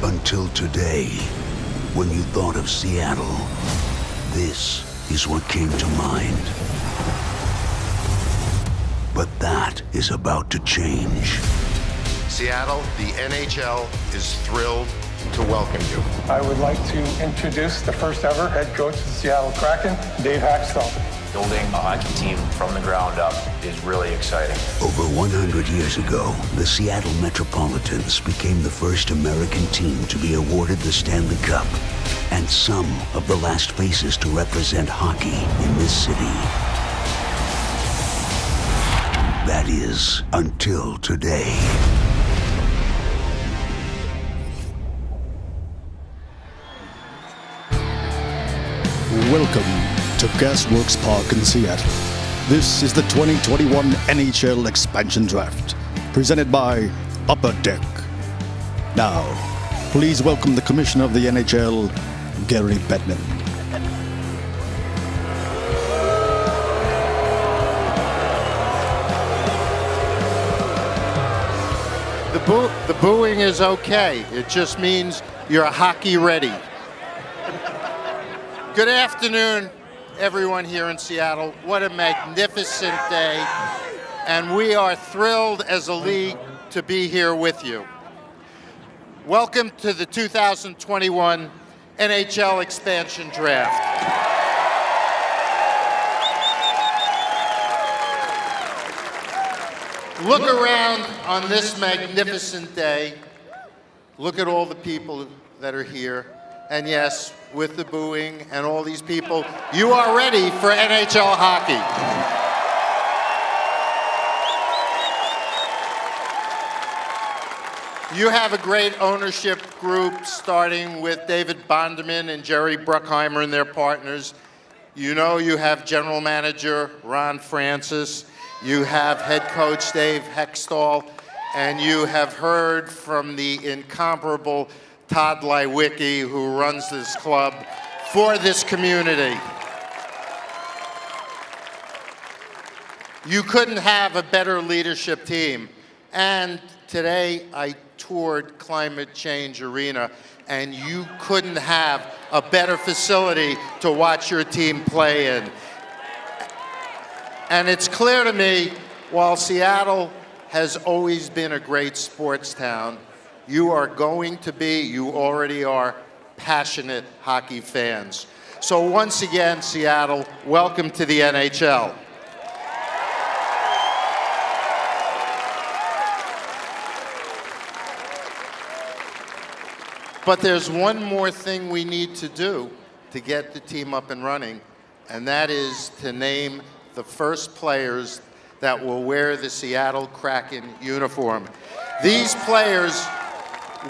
Until today, when you thought of Seattle, this is what came to mind. But that is about to change. Seattle, the NHL is thrilled to welcome you. I would like to introduce the first ever head coach of the Seattle Kraken, Dave Haxtell. Building a hockey team from the ground up is really exciting. Over 100 years ago, the Seattle Metropolitans became the first American team to be awarded the Stanley Cup and some of the last faces to represent hockey in this city. That is, until today. Welcome to Gasworks Park in Seattle. This is the 2021 NHL Expansion Draft, presented by Upper Deck. Now, please welcome the Commissioner of the NHL, Gary Bettman. The booing is okay. It just means you're hockey ready. Good afternoon, everyone here in Seattle. What a magnificent day. And we are thrilled as a league to be here with you. Welcome to the 2021 NHL Expansion Draft. Look around on this magnificent day. Look at all the people that are here. And yes, with the booing and all these people, you are ready for NHL hockey. You have a great ownership group, starting with David Bonderman and Jerry Bruckheimer and their partners. You know you have general manager Ron Francis. You have head coach Dave Hextall. And you have heard from the incomparable Todd Lywicki, who runs this club for this community. You couldn't have a better leadership team. And today I toured Climate Change Arena, and you couldn't have a better facility to watch your team play in. And it's clear to me, while Seattle has always been a great sports town, you are going to be, you already are, passionate hockey fans. So once again, Seattle, welcome to the NHL. But there's one more thing we need to do to get the team up and running, and that is to name the first players that will wear the Seattle Kraken uniform. These players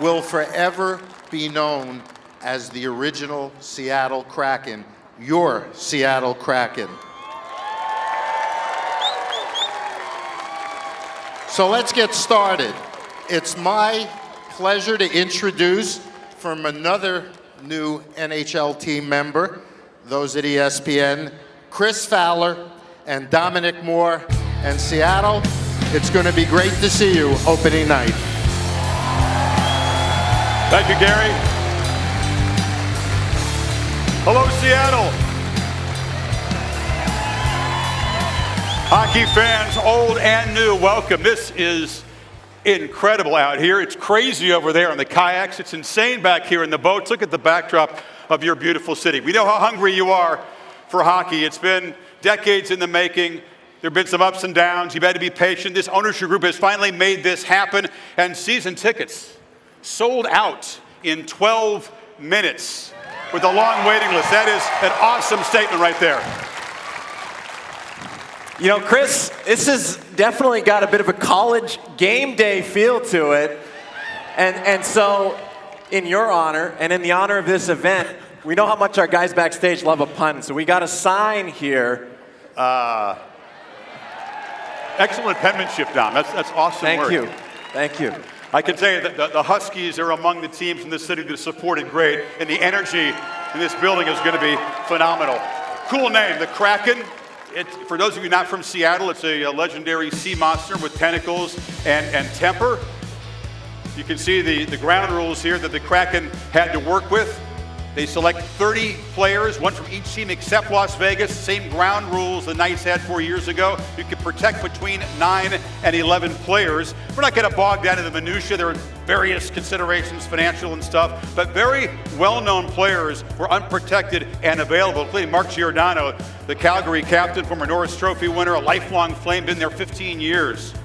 will forever be known as the original Seattle Kraken, your Seattle Kraken. So let's get started. It's my pleasure to introduce from another new NHL team member, those at ESPN, Chris Fowler and Dominic Moore. And Seattle, it's going to be great to see you opening night. Thank you, Gary. Hello, Seattle. Hockey fans, old and new, welcome. This is incredible out here. It's crazy over there on the kayaks. It's insane back here in the boats. Look at the backdrop of your beautiful city. We know how hungry you are for hockey. It's been decades in the making. There have been some ups and downs. You've had to be patient. This ownership group has finally made this happen, and season tickets sold out in 12 minutes with a long waiting list. That is an awesome statement right there. You know, Chris, this has definitely got a bit of a college game day feel to it. And so, in your honor, and in the honor of this event, we know how much our guys backstage love a pun, so we got a sign here. Excellent penmanship, Dom. That's awesome work. Thank you. Thank you. I can tell you that the Huskies are among the teams in this city that supported great, and the energy in this building is going to be phenomenal. Cool name, the Kraken. For those of you not from Seattle, it's a legendary sea monster with tentacles and temper. You can see the ground rules here that the Kraken had to work with. They select 30 players, one from each team except Las Vegas. Same ground rules the Knights had 4 years ago. You can protect between 9 and 11 players. We're not going to bog down in the minutia. There are various considerations, financial and stuff, but very well-known players were unprotected and available, including Mark Giordano, the Calgary captain, former Norris Trophy winner, a lifelong Flame, been there 15 years.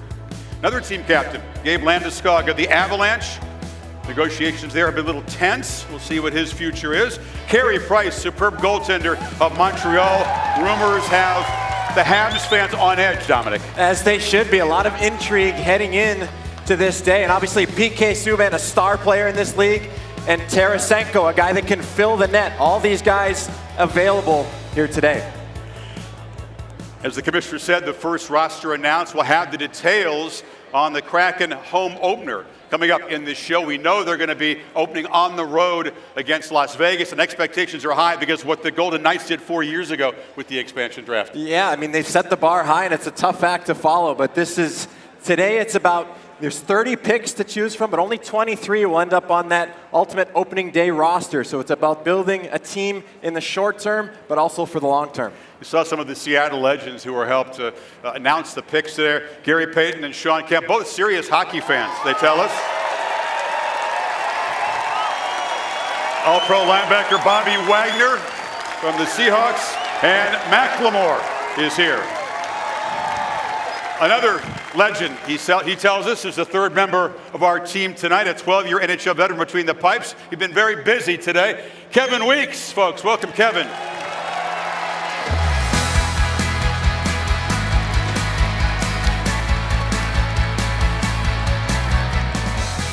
Another team captain, Gabe Landeskog of the Avalanche. Negotiations there have been a little tense. We'll see what his future is. Carey Price, superb goaltender of Montreal. Rumors have the Habs fans on edge, Dominic. As they should be. A lot of intrigue heading in to this day. And obviously PK Subban, a star player in this league, and Tarasenko, a guy that can fill the net. All these guys available here today. As the commissioner said, the first roster announced. We'll have the details on the Kraken home opener coming up in this show. We know they're going to be opening on the road against Las Vegas, and expectations are high because of what the Golden Knights did 4 years ago with the expansion draft. Yeah, I mean, they've set the bar high, and it's a tough act to follow, but today it's about, there's 30 picks to choose from, but only 23 will end up on that ultimate opening day roster. So it's about building a team in the short term, but also for the long term. You saw some of the Seattle legends who were helped to announce the picks there. Gary Payton and Sean Kemp, both serious hockey fans, they tell us. All-Pro linebacker Bobby Wagner from the Seahawks, and Macklemore is here. Another legend, he tells us, is the third member of our team tonight, a 12-year NHL veteran between the pipes. He's been very busy today. Kevin Weeks, folks. Welcome, Kevin.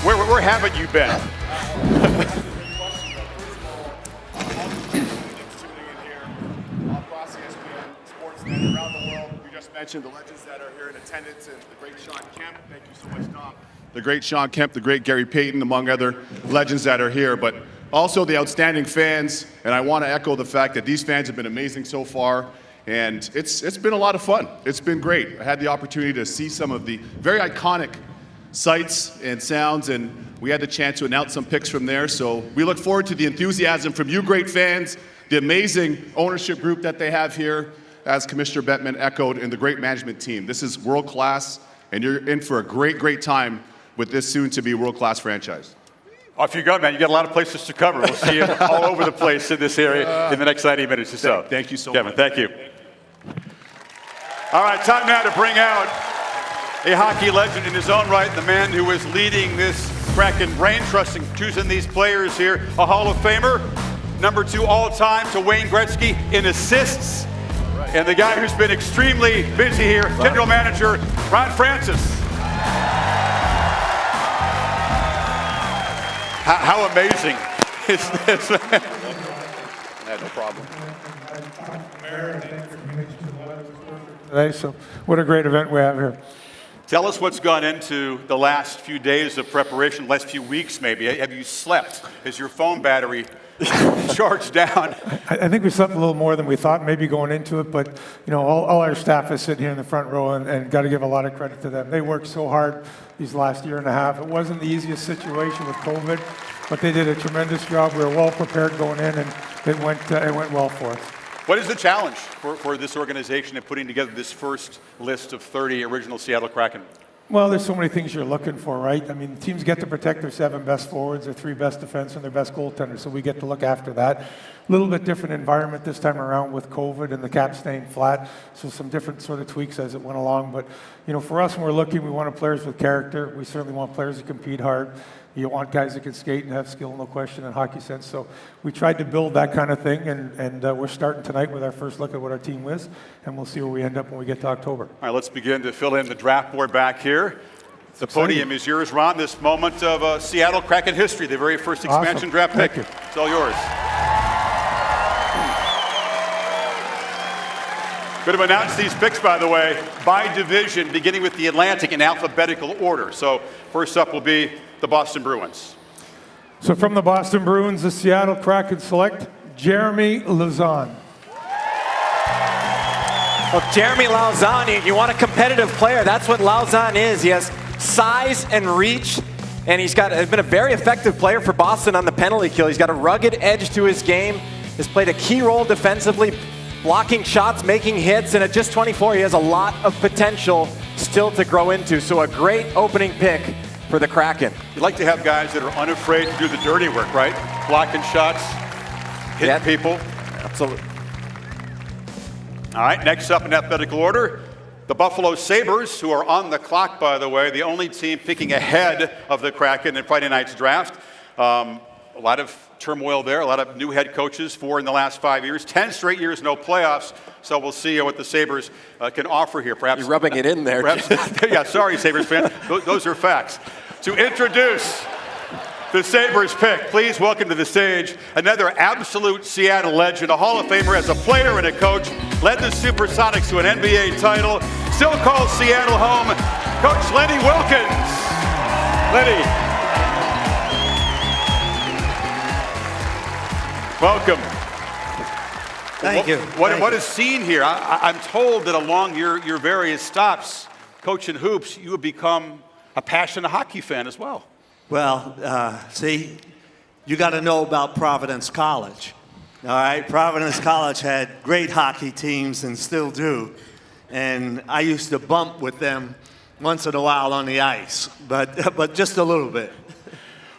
Where haven't you been? Around the world. You just mentioned the legends that are here in attendance, and the great Sean Kemp. Thank you so much, Tom. The great Sean Kemp, the great Gary Payton, among other legends that are here, but also the outstanding fans. And I want to echo the fact that these fans have been amazing so far, and it's been a lot of fun. It's been great. I had the opportunity to see some of the very iconic sights and sounds, and we had the chance to announce some picks from there. So we look forward to the enthusiasm from you great fans, the amazing ownership group that they have here, as Commissioner Bettman echoed, and the great management team. This is world-class, and you're in for a great, great time with this soon-to-be world-class franchise. Off you go, man. You got a lot of places to cover. We'll see you all over the place in this area in the next 90 minutes or so. Thank you so Kevin, much. Thank you. All right, time now to bring out a hockey legend in his own right, the man who is leading this Kraken brain trust and choosing these players here, a Hall of Famer, number 2 all-time to Wayne Gretzky in assists, and the guy who's been extremely busy here, General Manager Ron Francis. How amazing is this? No problem. Today, so what a great event we have here. Tell us what's gone into the last few days of preparation, last few weeks maybe. Have you slept? Is your phone battery charged down? I think we slept a little more than we thought, maybe going into it, but you know, all our staff is sitting here in the front row, and got to give a lot of credit to them. They worked so hard these last year and a half. It wasn't the easiest situation with COVID, but they did a tremendous job. We were well prepared going in, and it went well for us. What is the challenge for this organization in putting together this first list of 30 original Seattle Kraken? Well, there's so many things you're looking for, right? I mean, teams get to protect their 7 best forwards, their 3 best defense, and their best goaltenders, so we get to look after that. A little bit different environment this time around with COVID and the cap staying flat, so some different sort of tweaks as it went along. But, you know, for us, when we're looking, we want players with character. We certainly want players that compete hard. You want guys that can skate and have skill, no question, and hockey sense. So we tried to build that kind of thing, and we're starting tonight with our first look at what our team is, and we'll see where we end up when we get to October. All right, let's begin to fill in the draft board back here. The podium is yours, Ron. This moment of Seattle Kraken history, the very first expansion draft pick. Thank you. It's all yours. Going to announce these picks, by the way, by division, beginning with the Atlantic in alphabetical order. So first up will be the Boston Bruins. So from the Boston Bruins, the Seattle Kraken select Jeremy Lauzon. Well, Jeremy Lauzon, you want a competitive player. That's what Lauzon is. He has size and reach, And he's been a very effective player for Boston on the penalty kill. He's got a rugged edge to his game, has played a key role defensively, blocking shots, making hits, and at just 24, he has a lot of potential still to grow into. So a great opening pick for the Kraken. You like to have guys that are unafraid to do the dirty work, right? Blocking shots, hitting people. Absolutely. All right, next up in alphabetical order, the Buffalo Sabres, who are on the clock, by the way, the only team picking ahead of the Kraken in Friday night's draft. A lot of turmoil there, a lot of new head coaches, 4 in the last 5 years, 10 straight years, no playoffs. So we'll see what the Sabres can offer here. Perhaps you're rubbing it in there. Yeah, sorry, Sabres fans. Those are facts. To introduce the Sabres pick, please welcome to the stage another absolute Seattle legend, a Hall of Famer as a player and a coach, led the Supersonics to an NBA title, still calls Seattle home, Coach Lenny Wilkens. Lenny. Welcome. Thank you. What is seen here? I'm told that along your various stops, coaching hoops, you have become a passionate hockey fan as well. Well, see, you got to know about Providence College. All right, Providence College had great hockey teams and still do. And I used to bump with them once in a while on the ice, but just a little bit.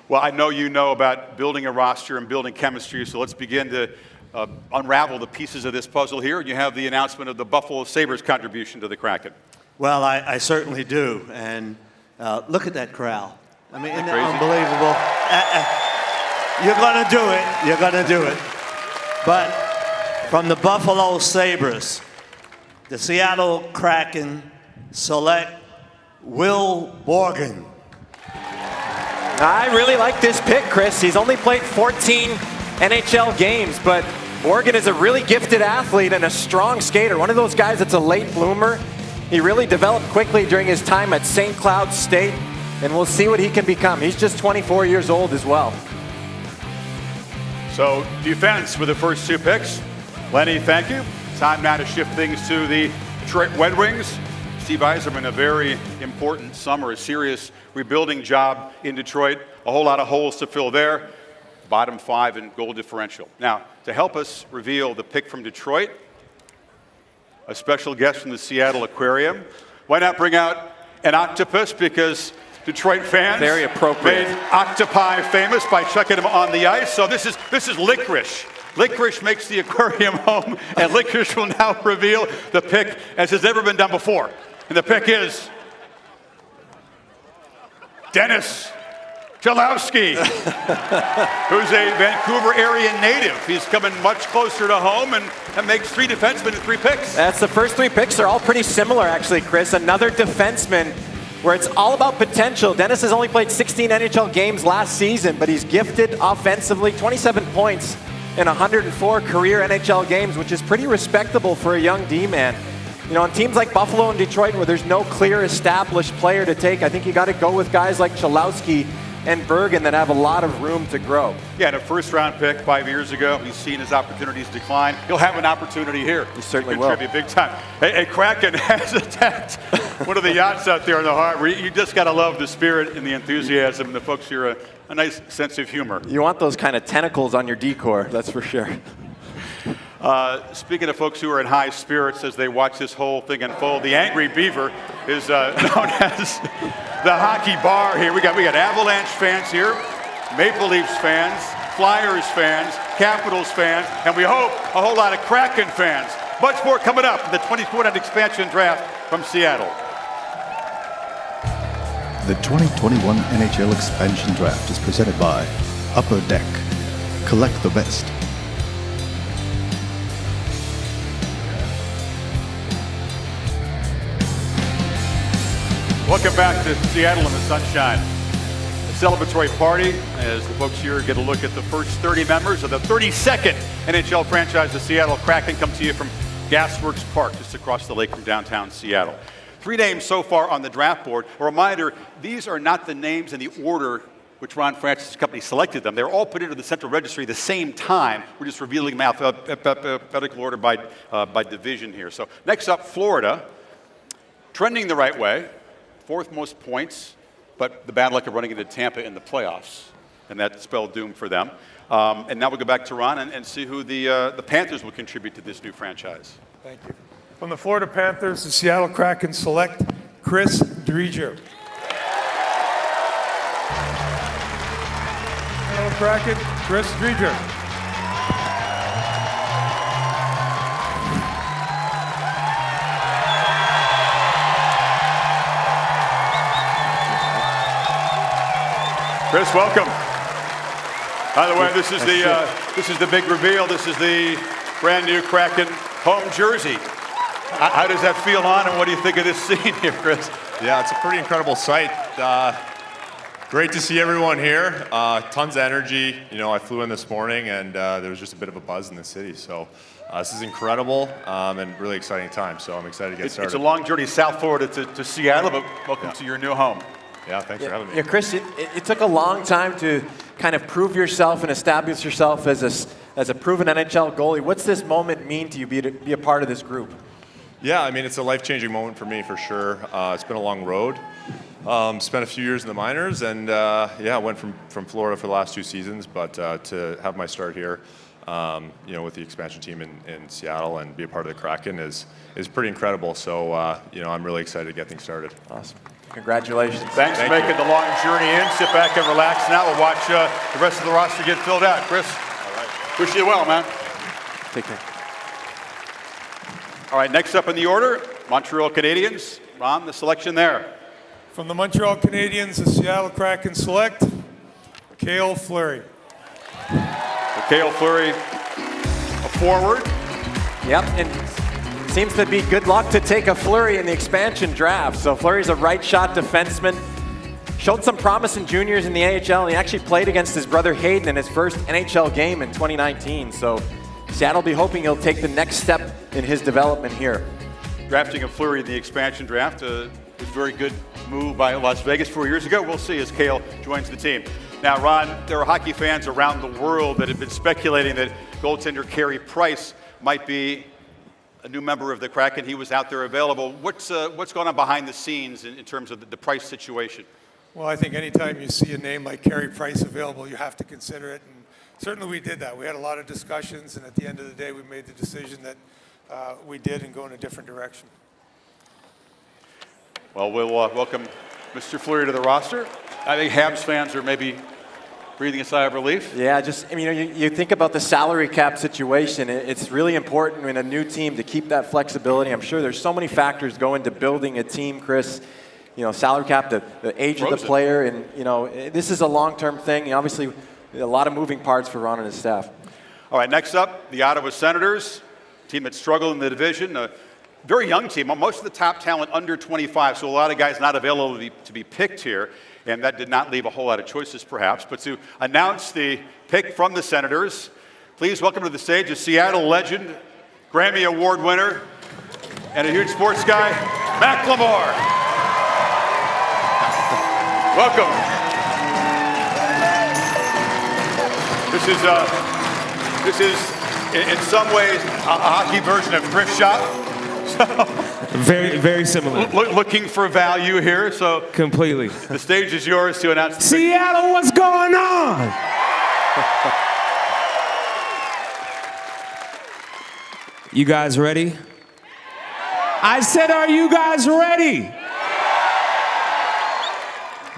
Well, I know you know about building a roster and building chemistry, so let's begin to unravel the pieces of this puzzle here. And you have the announcement of the Buffalo Sabres contribution to the Kraken. Well, I certainly do. And look at that crowd. I mean, isn't it crazy? unbelievable? You're going to do it. You're going to do it. But from the Buffalo Sabres, the Seattle Kraken select Will Borgen. I really like this pick, Chris. He's only played 14 NHL games, but Borgen is a really gifted athlete and a strong skater. One of those guys that's a late bloomer. He really developed quickly during his time at St. Cloud State, and we'll see what he can become. He's just 24 years old as well. So defense with the first 2 picks. Lenny, thank you. Time now to shift things to the Detroit Red Wings. Steve Yzerman, a very important summer, a serious rebuilding job in Detroit. A whole lot of holes to fill there. Bottom 5 in goal differential. Now, to help us reveal the pick from Detroit, a special guest from the Seattle Aquarium. Why not bring out an octopus? Because Detroit fans very appropriate. made octopi famous by chucking them on the ice. So this is licorice. Licorice makes the aquarium home, and licorice will now reveal the pick as has never been done before. And the pick is Dennis Cholowski, who's a Vancouver area native. He's coming much closer to home and makes 3 defensemen in 3 picks. That's the first 3 picks. They're all pretty similar, actually, Chris. Another defenseman where it's all about potential. Dennis has only played 16 NHL games last season, but he's gifted offensively. 27 points in 104 career NHL games, which is pretty respectable for a young D-man. You know, on teams like Buffalo and Detroit where there's no clear established player to take, I think you got to go with guys like Cholowski and Bergen that have a lot of room to grow. Yeah, and a first-round pick 5 years ago. He's seen his opportunities decline. He'll have an opportunity here. He certainly to will. contribute big time. Hey, Kraken has attacked one of the yachts out there in the harbor. You just got to love the spirit and the enthusiasm and the folks here, a nice sense of humor. You want those kind of tentacles on your decor, that's for sure. Speaking of folks who are in high spirits as they watch this whole thing unfold, the Angry Beaver is known as the hockey bar here. We got Avalanche fans here, Maple Leafs fans, Flyers fans, Capitals fans, and we hope a whole lot of Kraken fans. Much more coming up in the 2021 expansion draft from Seattle. The 2021 NHL expansion draft is presented by Upper Deck. Collect the best. Welcome back to Seattle in the sunshine. A celebratory party as the folks here get a look at the first 30 members of the 32nd NHL franchise, the Seattle Kraken, come to you from Gasworks Park, just across the lake from downtown Seattle. 3 names so far on the draft board. A reminder, these are not the names in the order which Ron Francis' company selected them. They're all put into the central registry at the same time. We're just revealing them alphabetical order by division here. So next up, Florida, trending the right way. 4th most points but the bad luck of running into Tampa in the playoffs, and that spelled doom for them. And now we'll go back to Ron and see who the Panthers will contribute to this new franchise. Thank you. From the Florida Panthers, the Seattle Kraken select Chris Driedger. Seattle Kraken, Chris Driedger. Chris, welcome. By the way, this is the big reveal. This is the brand new Kraken home jersey. How does that feel on, and what do you think of this scene here, Chris? Yeah, it's a pretty incredible sight. Great to see everyone here. Tons of energy. You know, I flew in this morning, and there was just a bit of a buzz in the city. So this is incredible and really exciting time. So I'm excited to get started. It's a long journey, South Florida to Seattle, but welcome to your new home. Yeah, thanks for having me. Yeah, Chris, it took a long time to kind of prove yourself and establish yourself as a proven NHL goalie. What's this moment mean to you, be a part of this group? Yeah, I mean, it's a life-changing moment for me, for sure. It's been a long road. Spent a few years in the minors, and yeah, went from Florida for the last 2 seasons, but to have my start here, you know, with the expansion team in Seattle and be a part of the Kraken is pretty incredible. So, you know, I'm really excited to get things started. Awesome. Congratulations. Thanks for making the long journey in. Sit back and relax now. We'll watch the rest of the roster get filled out. Chris, all right. Wish you well, man. Take care. All right, next up in the order, Montreal Canadiens. Ron, the selection there. From the Montreal Canadiens, the Seattle Kraken select Cale Fleury. Cale Fleury, a forward. Yep, and seems to be good luck to take a Fleury in the expansion draft. So Fleury's a right-shot defenseman. Showed some promise in juniors in the AHL. He actually played against his brother Hayden in his first NHL game in 2019. So Seattle will be hoping he'll take the next step in his development here. Drafting a Fleury in the expansion draft was a very good move by Las Vegas 4 years ago. We'll see as Cale joins the team. Now, Ron, there are hockey fans around the world that have been speculating that goaltender Carey Price might be a new member of the Kraken. He was out there available. What's going on behind the scenes in terms of the Price situation? Well, I think anytime you see a name like Carey Price available, you have to consider it. And certainly we did that. We had a lot of discussions, and at the end of the day, we made the decision that we did and go in a different direction. Well, we'll welcome Mr. Fleury to the roster. I think Habs fans are maybe breathing a sigh of relief. Yeah, just, I mean, you think about the salary cap situation. It's really important in a new team to keep that flexibility. I'm sure there's so many factors go into building a team, Chris. You know, salary cap, the age of the player, and, you know, this is a long-term thing. And obviously, a lot of moving parts for Ron and his staff. All right, next up, the Ottawa Senators, team that struggled in the division. A very young team, most of the top talent under 25, so a lot of guys not available to be picked here. And that did not leave a whole lot of choices, perhaps. But to announce the pick from the Senators, please welcome to the stage a Seattle legend, Grammy Award winner, and a huge sports guy, Macklemore. Welcome. This is in some ways a hockey version of thrift shop. Very, very similar. Looking for value here, so completely. The stage is yours to announce the Seattle, what's going on? You guys ready? I said, are you guys ready?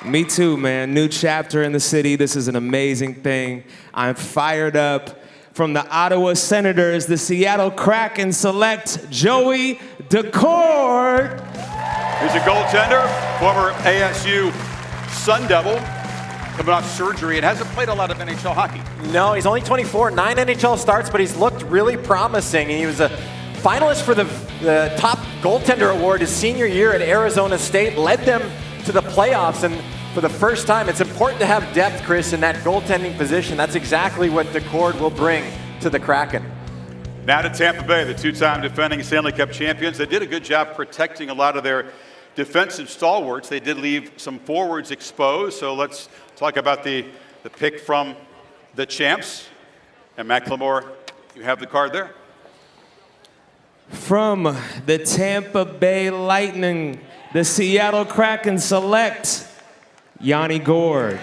Me too, man. New chapter in the city. This is an amazing thing. I'm fired up. From the Ottawa Senators, the Seattle Kraken select Joey Daccord. He's a goaltender, former ASU Sun Devil, coming off surgery and hasn't played a lot of NHL hockey. No, he's only 24, 9 NHL starts, but he's looked really promising. He was a finalist for the top goaltender award his senior year at Arizona State, led them to the playoffs, and for the first time, it's important to have depth, Chris, in that goaltending position. That's exactly what Daccord will bring to the Kraken. Now to Tampa Bay, the two-time defending Stanley Cup champions. They did a good job protecting a lot of their defensive stalwarts. They did leave some forwards exposed, so let's talk about the pick from the champs. And Macklemore, you have the card there. From the Tampa Bay Lightning, the Seattle Kraken select Yanni Gourde.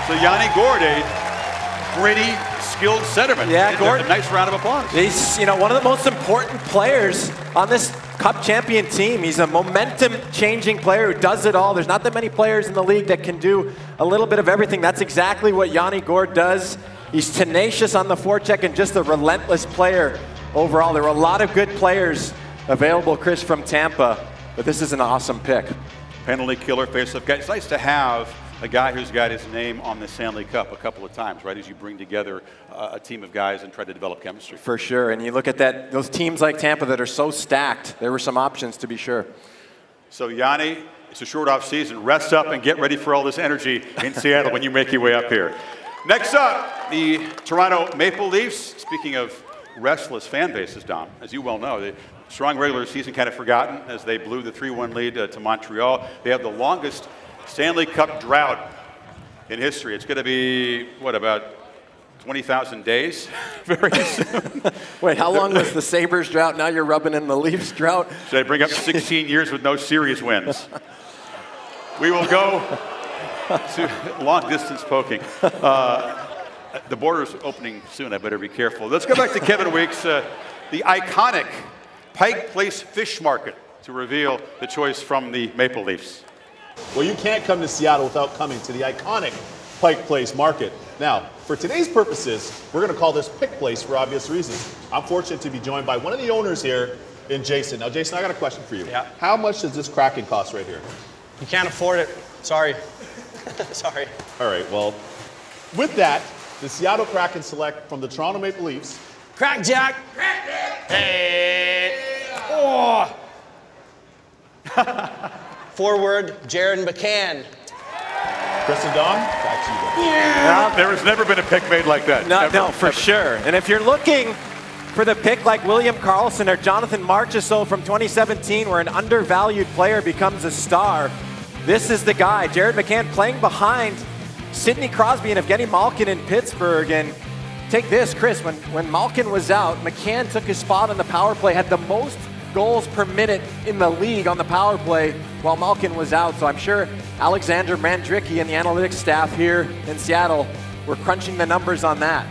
So Yanni Gourde, a gritty, skilled centerman. Yeah, Gourde. A nice round of applause. He's, one of the most important players on this Cup champion team. He's a momentum-changing player who does it all. There's not that many players in the league that can do a little bit of everything. That's exactly what Yanni Gourde does. He's tenacious on the forecheck and just a relentless player overall. There were a lot of good players available, Chris, from Tampa, but this is an awesome pick. Penalty killer, face-off guy. It's nice to have a guy who's got his name on the Stanley Cup a couple of times, right, as you bring together a team of guys and try to develop chemistry. For sure, and you look at those teams like Tampa that are so stacked, there were some options to be sure. So Yanni, it's a short off season. Rest up and get ready for all this energy in Seattle when you make your way up here. Next up, the Toronto Maple Leafs. Speaking of restless fan bases, Dom, as you well know, the strong regular season kind of forgotten as they blew the 3-1 lead to Montreal. They have the longest Stanley Cup drought in history. It's going to be, what, about 20,000 days very soon. Wait, how long was the Sabres drought? Now you're rubbing in the Leafs drought? Should I bring up 16 years with no series wins? We will go to long distance poking. The border's opening soon. I better be careful. Let's go back to Kevin Weeks, the iconic Pike Place Fish Market, to reveal the choice from the Maple Leafs. Well, you can't come to Seattle without coming to the iconic Pike Place Market. Now, for today's purposes, we're going to call this Pick Place for obvious reasons. I'm fortunate to be joined by one of the owners here in Jason. Now, Jason, I got a question for you. Yeah. How much does this Kraken cost right here? You can't afford it. Sorry. Sorry. All right, well, with that, the Seattle Kraken select from the Toronto Maple Leafs. Crack Jack. Hey. Oh. Forward, Jared McCann. Chris and Don, back to you guys. Yeah. There has never been a pick made like that. No, for sure. And if you're looking for the pick like William Karlsson or Jonathan Marchessault from 2017, where an undervalued player becomes a star, this is the guy. Jared McCann playing behind Sidney Crosby and Evgeny Malkin in Pittsburgh. And take this, Chris, when Malkin was out, McCann took his spot on the power play, had the most goals per minute in the league on the power play while Malkin was out. So I'm sure Alexander Mandrycky and the analytics staff here in Seattle were crunching the numbers on that.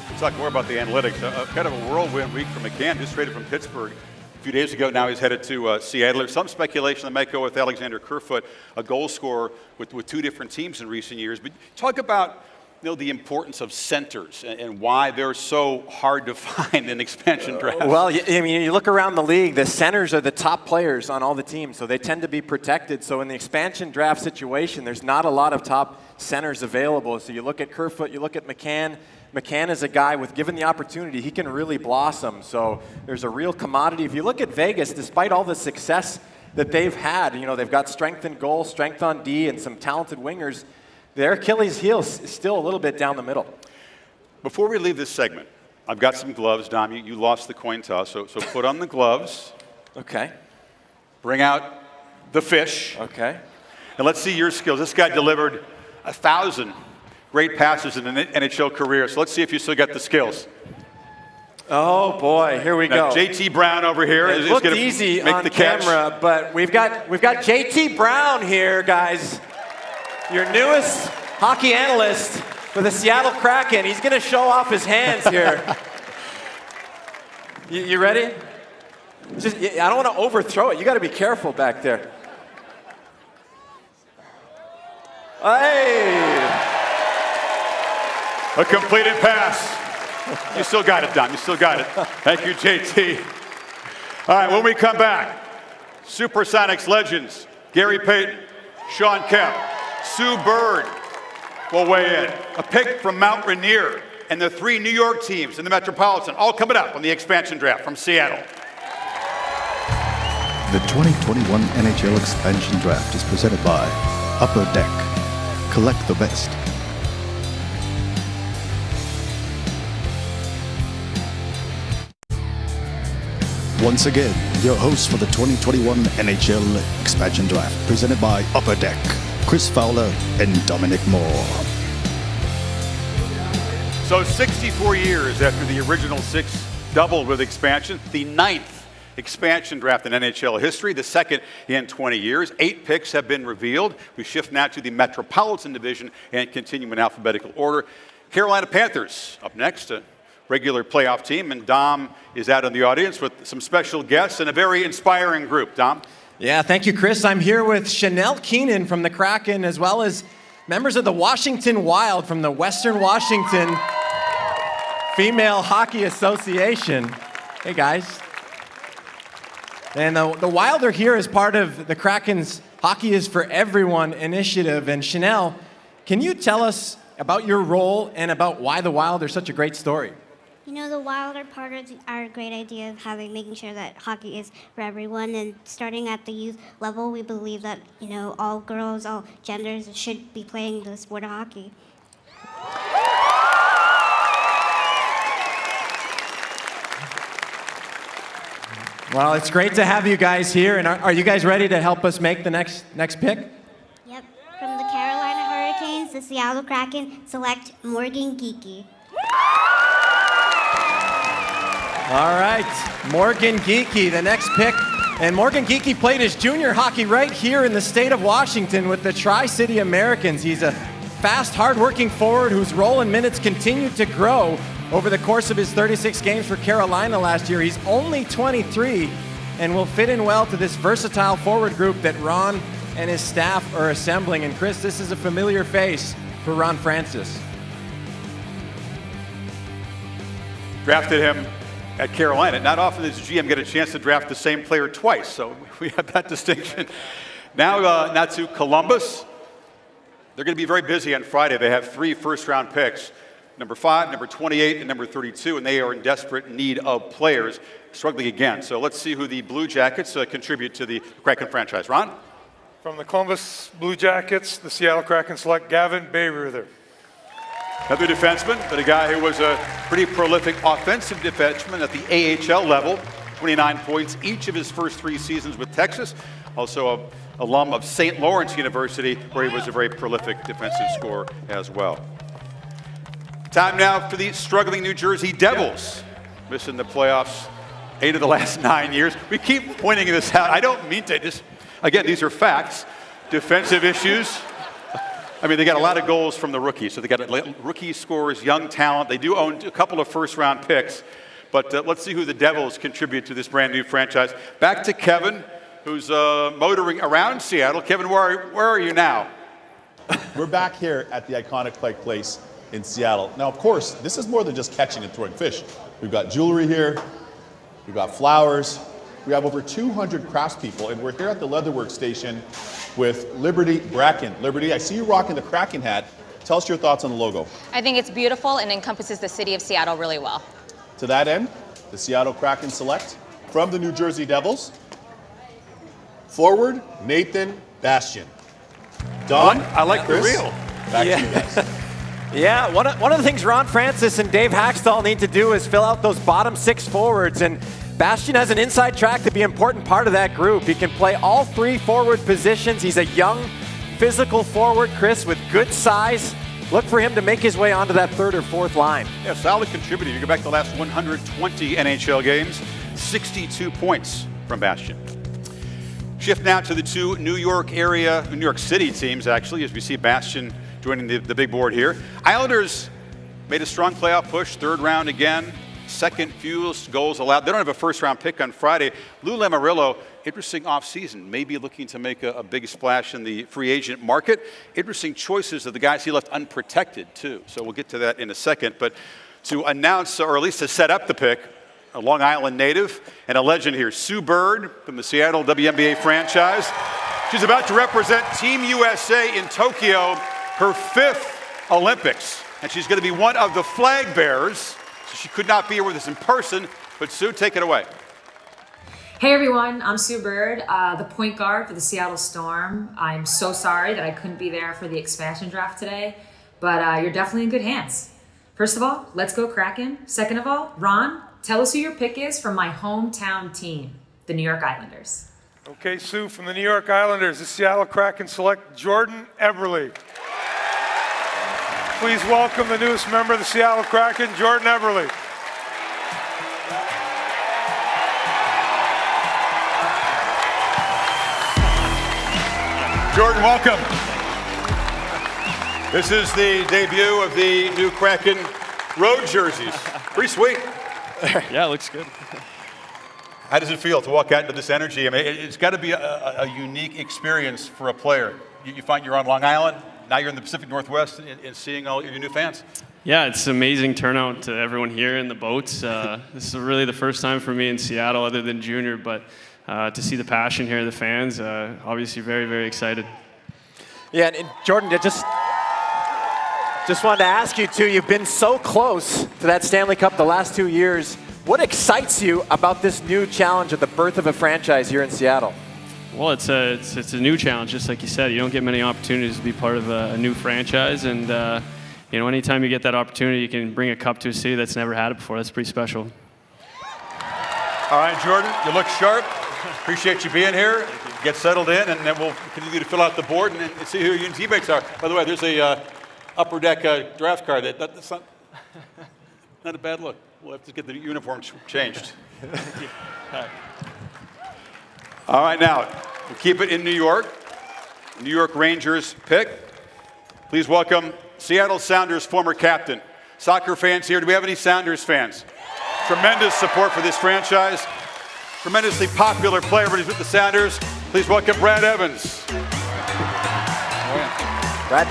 We'll talk more about the analytics. Kind of a whirlwind week for McCann, just traded from Pittsburgh a few days ago. Now he's headed to Seattle. There's some speculation that might go with Alexander Kerfoot, a goal scorer with two different teams in recent years. But talk about the importance of centers and why they're so hard to find in expansion drafts. Well, I mean, you look around the league, the centers are the top players on all the teams, so they tend to be protected. So in the expansion draft situation, there's not a lot of top centers available. So you look at Kerfoot, you look at McCann. McCann is a guy with, given the opportunity, he can really blossom. So there's a real commodity. If you look at Vegas, despite all the success that they've had, they've got strength in goal, strength on D, and some talented wingers. Their Achilles heel is still a little bit down the middle. Before we leave this segment, I've got some gloves. Dom, you lost the coin toss, so put on the gloves. Okay. Bring out the fish. Okay. And let's see your skills. This guy delivered 1,000 great passes in an NHL career, so let's see if you still got the skills. Oh boy, here we go. JT Brown over here is going to easy make on the catch. Camera, but we've got JT Brown here, guys. Your newest hockey analyst for the Seattle Kraken. He's going to show off his hands here. You ready? I don't want to overthrow it. You got to be careful back there. Hey! A completed pass. You still got it, Don. You still got it. Thank you, JT. All right, when we come back, Supersonics legends, Gary Payton, Sean Kemp, Sue Bird will weigh in. A pick from Mount Rainier and the 3 New York teams in the Metropolitan, all coming up on the expansion draft from Seattle. The 2021 NHL expansion draft is presented by Upper Deck. Collect the best. Once again, your hosts for the 2021 NHL expansion draft, presented by Upper Deck, Chris Fowler and Dominic Moore. So 64 years after the original 6 doubled with expansion, the 9th expansion draft in NHL history, the second in 20 years. 8 picks have been revealed. We shift now to the Metropolitan Division and continue in alphabetical order. Carolina Panthers up next, a regular playoff team, and Dom is out in the audience with some special guests and a very inspiring group. Dom? Yeah, thank you, Chris. I'm here with Chanel Keenan from the Kraken, as well as members of the Washington Wild from the Western Washington Female Hockey Association. Hey, guys. And the Wild are here as part of the Kraken's Hockey is for Everyone initiative. And Chanel, can you tell us about your role and about why the Wild are such a great story? You know, the Wild are part of our great idea of making sure that hockey is for everyone. And starting at the youth level, we believe that, you know, all girls, all genders should be playing the sport of hockey. Well, it's great to have you guys here. And are you guys ready to help us make the next pick? Yep. From the Carolina Hurricanes, the Seattle Kraken select Morgan Geekie. All right, Morgan Geekie, the next pick. And Morgan Geekie played his junior hockey right here in the state of Washington with the Tri-City Americans. He's a fast, hard-working forward whose role and minutes continued to grow over the course of his 36 games for Carolina last year. He's only 23 and will fit in well to this versatile forward group that Ron and his staff are assembling. And Chris, this is a familiar face for Ron Francis. Drafted him at Carolina. Not often does GM get a chance to draft the same player twice, so we have that distinction. Now to Columbus. They're going to be very busy on Friday. They have 3 first-round picks, number 5, number 28, and number 32, and they are in desperate need of players, struggling again. So let's see who the Blue Jackets contribute to the Kraken franchise. Ron? From the Columbus Blue Jackets, the Seattle Kraken select Gavin Bayreuther. Another defenseman, but a guy who was a pretty prolific offensive defenseman at the AHL level. 29 points each of his first 3 seasons with Texas. Also an alum of St. Lawrence University, where he was a very prolific defensive scorer as well. Time now for the struggling New Jersey Devils. Missing the playoffs 8 of the last 9 years. We keep pointing this out. I don't mean to just, again, these are facts. Defensive issues. I mean, they got a lot of goals from the rookies. So they got rookie scorers, young talent. They do own a couple of first-round picks. But let's see who the Devils contribute to this brand-new franchise. Back to Kevin, who's motoring around Seattle. Kevin, where are you now? We're back here at the iconic Pike Place in Seattle. Now, of course, this is more than just catching and throwing fish. We've got jewelry here. We've got flowers. We have over 200 craftspeople, and we're here at the Leatherworks station with Liberty Bracken. Liberty, I see you rocking the Kraken hat. Tell us your thoughts on the logo. I think it's beautiful and encompasses the city of Seattle really well. To that end, the Seattle Kraken select from the New Jersey Devils, forward Nathan Bastian. Don, I like Chris, the reel. Back to you guys. Yeah, one of the things Ron Francis and Dave Haxtell need to do is fill out those bottom 6 forwards, and Bastian has an inside track to be an important part of that group. He can play all 3 forward positions. He's a young, physical forward, Chris, with good size. Look for him to make his way onto that 3rd or 4th line. Yeah, solid contributor. You go back to the last 120 NHL games, 62 points from Bastian. Shift now to the 2 New York City teams, actually, as we see Bastian joining the big board here. Islanders made a strong playoff push, 3rd round again. 2nd fewest goals allowed. They don't have a first-round pick on Friday. Lou Lamoriello, interesting offseason, maybe looking to make a big splash in the free agent market. Interesting choices of the guys he left unprotected, too. So we'll get to that in a second. But to announce, or at least to set up the pick, a Long Island native and a legend here, Sue Bird from the Seattle WNBA franchise. She's about to represent Team USA in Tokyo, her 5th Olympics. And she's going to be one of the flag bearers. She could not be here with us in person, but Sue, take it away. Hey everyone, I'm Sue Bird, the point guard for the Seattle Storm. I'm so sorry that I couldn't be there for the expansion draft today, but you're definitely in good hands. First of all, let's go Kraken. Second of all, Ron, tell us who your pick is from my hometown team, the New York Islanders. Okay, Sue, from the New York Islanders, the Seattle Kraken select Jordan Eberle. Please welcome the newest member of the Seattle Kraken, Jordan Eberle. Jordan, welcome. This is the debut of the new Kraken road jerseys. Pretty sweet. Yeah, it looks good. How does it feel to walk out into this energy? I mean, it's got to be a unique experience for a player. You find you're on Long Island, now you're in the Pacific Northwest, and seeing all your new fans. Yeah, it's amazing turnout to everyone here in the boats. This is really the first time for me in Seattle other than junior, but to see the passion here, the fans, obviously very, very excited. Yeah, and Jordan, just wanted to ask you too, you've been so close to that Stanley Cup the last 2 years. What excites you about this new challenge of the birth of a franchise here in Seattle? Well, it's a new challenge, just like you said. You don't get many opportunities to be part of a new franchise, and you know, anytime you get that opportunity, you can bring a cup to a city that's never had it before. That's pretty special. All right, Jordan, you look sharp. Appreciate you being here. Get settled in, and then we'll continue to fill out the board and see who your teammates are. By the way, there's a upper deck draft card. That's not a bad look. We'll have to get the uniform changed. All right, now, we'll keep it in New York. New York Rangers pick. Please welcome Seattle Sounders former captain. Soccer fans here, do we have any Sounders fans? Tremendous support for this franchise. Tremendously popular player when he's with the Sounders. Please welcome Brad Evans. Brad.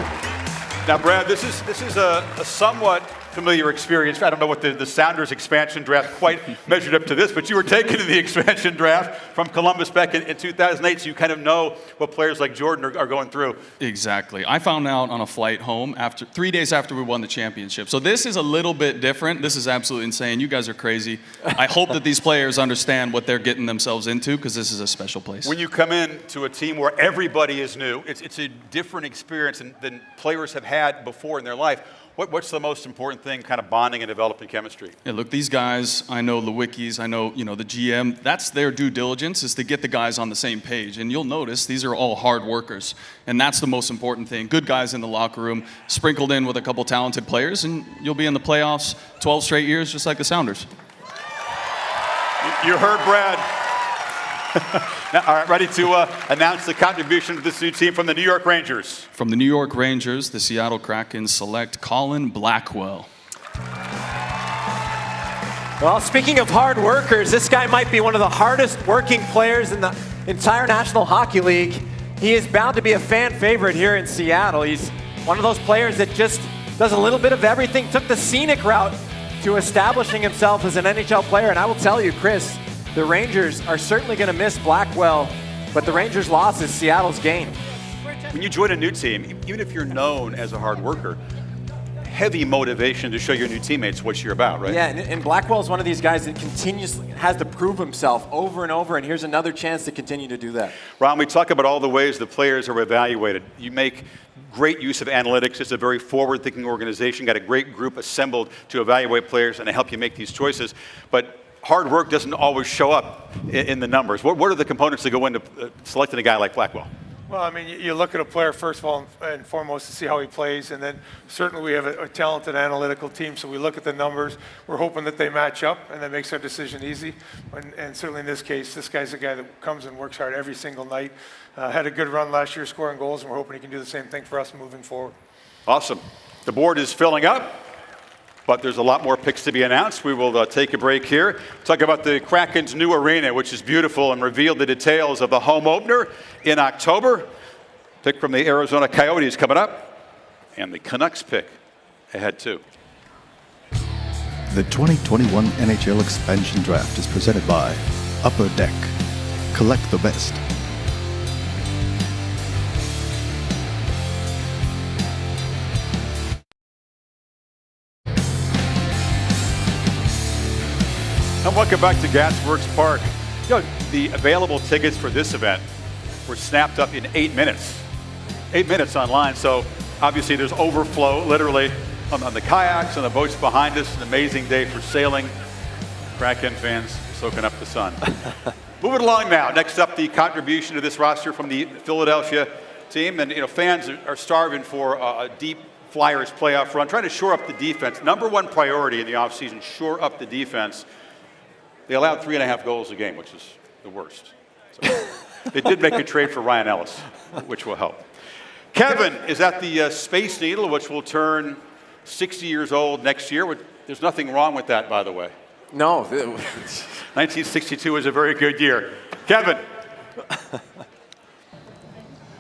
Now, Brad, this is a somewhat familiar experience. I don't know what the Sounders expansion draft quite measured up to this, but you were taken to the expansion draft from Columbus back in 2008, so you kind of know what players like Jordan are going through. Exactly. I found out on a flight home 3 days after we won the championship. So this is a little bit different. This is absolutely insane. You guys are crazy. I hope that these players understand what they're getting themselves into, because this is a special place. When you come in to a team where everybody is new, it's a different experience than players have had before in their life. What's the most important thing, kind of bonding and developing chemistry? Yeah, look, these guys, I know Lewicki's, I know, the GM, that's their due diligence, is to get the guys on the same page. And you'll notice these are all hard workers. And that's the most important thing. Good guys in the locker room, sprinkled in with a couple talented players, and you'll be in the playoffs 12 straight years, just like the Sounders. You heard Brad. Now, all right, ready to announce the contribution to this new team from the New York Rangers. From the New York Rangers, the Seattle Kraken select Colin Blackwell. Well, speaking of hard workers, this guy might be one of the hardest working players in the entire National Hockey League. He is bound to be a fan favorite here in Seattle. He's one of those players that just does a little bit of everything, took the scenic route to establishing himself as an NHL player. And I will tell you, Chris, the Rangers are certainly going to miss Blackwell, but the Rangers' loss is Seattle's gain. When you join a new team, even if you're known as a hard worker, heavy motivation to show your new teammates what you're about, right? Yeah, and Blackwell's one of these guys that continuously has to prove himself over and over, and here's another chance to continue to do that. Ron, we talk about all the ways the players are evaluated. You make great use of analytics. It's a very forward-thinking organization. Got a great group assembled to evaluate players and to help you make these choices. But hard work doesn't always show up in the numbers. What are the components that go into selecting a guy like Blackwell? Well, I mean, you look at a player, first of all and foremost, to see how he plays, and then certainly we have a talented analytical team, so we look at the numbers. We're hoping that they match up, and that makes our decision easy. And certainly in this case, this guy's a guy that comes and works hard every single night. Had a good run last year scoring goals, and we're hoping he can do the same thing for us moving forward. Awesome. The board is filling up, but there's a lot more picks to be announced. We will take a break here. Talk about the Kraken's new arena, which is beautiful, and reveal the details of the home opener in October. Pick from the Arizona Coyotes coming up, and the Canucks pick ahead too. The 2021 NHL Expansion Draft is presented by Upper Deck. Collect the best. And welcome back to Gasworks Park. The available tickets for this event were snapped up in 8 minutes. 8 minutes online, so obviously there's overflow, literally, on the kayaks and the boats behind us. An amazing day for sailing. Kraken fans soaking up the sun. Moving along now. Next up, the contribution to this roster from the Philadelphia team. And fans are starving for a deep Flyers playoff run, trying to shore up the defense. Number one priority in the offseason, shore up the defense. They allowed 3.5 goals a game, which is the worst. So They did make a trade for Ryan Ellis, which will help. Kevin is at the Space Needle, which will turn 60 years old next year. There's nothing wrong with that, by the way. No. 1962 was a very good year. Kevin.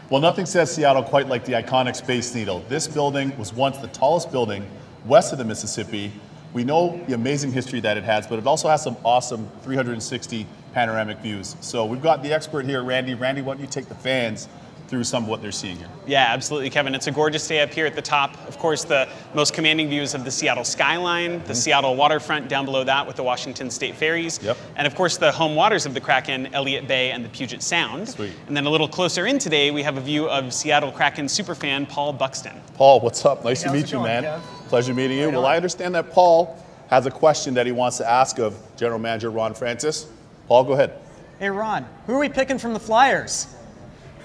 Well, nothing says Seattle quite like the iconic Space Needle. This building was once the tallest building west of the Mississippi. We know the amazing history that it has, but it also has some awesome 360 panoramic views. So we've got the expert here, Randy. Randy, why don't you take the fans through some of what they're seeing here? Yeah, absolutely, Kevin. It's a gorgeous day up here at the top. Of course, the most commanding views of the Seattle skyline, the Seattle waterfront down below that with the Washington State ferries, and of course the home waters of the Kraken, Elliott Bay, and the Puget Sound. Sweet. And then a little closer in today, we have a view of Seattle Kraken superfan Paul Buxton. Paul, what's up? Nice to meet you, man. Kev? Pleasure meeting you. Well, I understand that Paul has a question that he wants to ask of General Manager Ron Francis. Paul, go ahead. Hey, Ron, who are we picking from the Flyers?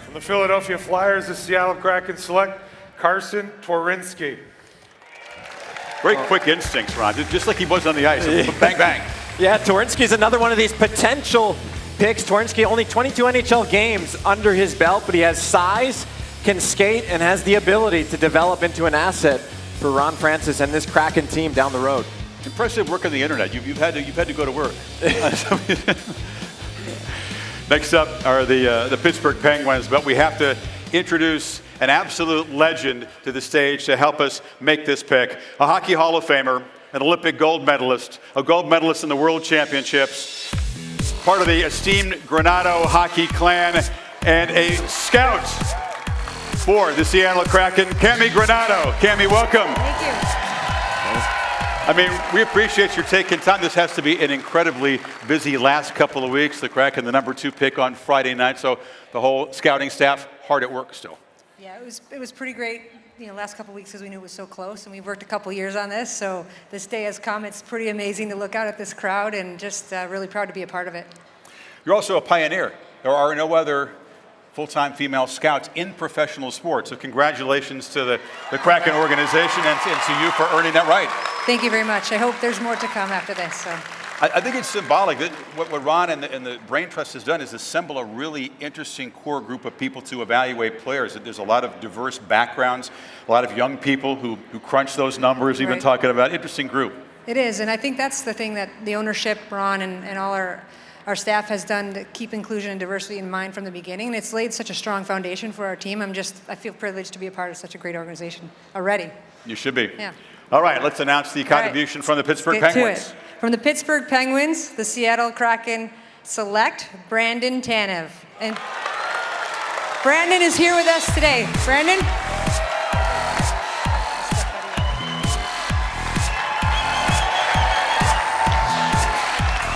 From the Philadelphia Flyers, the Seattle Kraken select Carson Twarynski. Very quick instincts, Ron, just like he was on the ice. Bang, bang. Yeah, Twarynski's another one of these potential picks. Twarynski, only 22 NHL games under his belt, but he has size, can skate, and has the ability to develop into an asset for Ron Francis and this Kraken team down the road. Impressive work on the internet. You've had to go to work. Next up are the Pittsburgh Penguins, but we have to introduce an absolute legend to the stage to help us make this pick. A Hockey Hall of Famer, an Olympic gold medalist, a gold medalist in the World Championships, part of the esteemed Granado hockey clan, and a scout for the Seattle Kraken, Cami Granado. Cami, welcome. Thank you. I mean, we appreciate your taking time. This has to be an incredibly busy last couple of weeks. The Kraken, the #2 pick on Friday night, so the whole scouting staff hard at work still. Yeah, it was pretty great. Last couple of weeks because we knew it was so close, and we've worked a couple years on this. So this day has come. It's pretty amazing to look out at this crowd, and just really proud to be a part of it. You're also a pioneer. There are no other full-time female scouts in professional sports. So congratulations to the Kraken organization and to you for earning that right. Thank you very much. I hope there's more to come after this. So. I think it's symbolic that what Ron and the Brain Trust has done is assemble a really interesting core group of people to evaluate players. There's a lot of diverse backgrounds, a lot of young people who crunch those numbers we've been talking about. Interesting group. It is, and I think that's the thing that the ownership, Ron, and all our staff has done to keep inclusion and diversity in mind from the beginning. And it's laid such a strong foundation for our team. I feel privileged to be a part of such a great organization already. You should be. Yeah. All right, let's announce the contribution from the Pittsburgh Penguins. From the Pittsburgh Penguins, the Seattle Kraken select Brandon Tanev. And Brandon is here with us today. Brandon?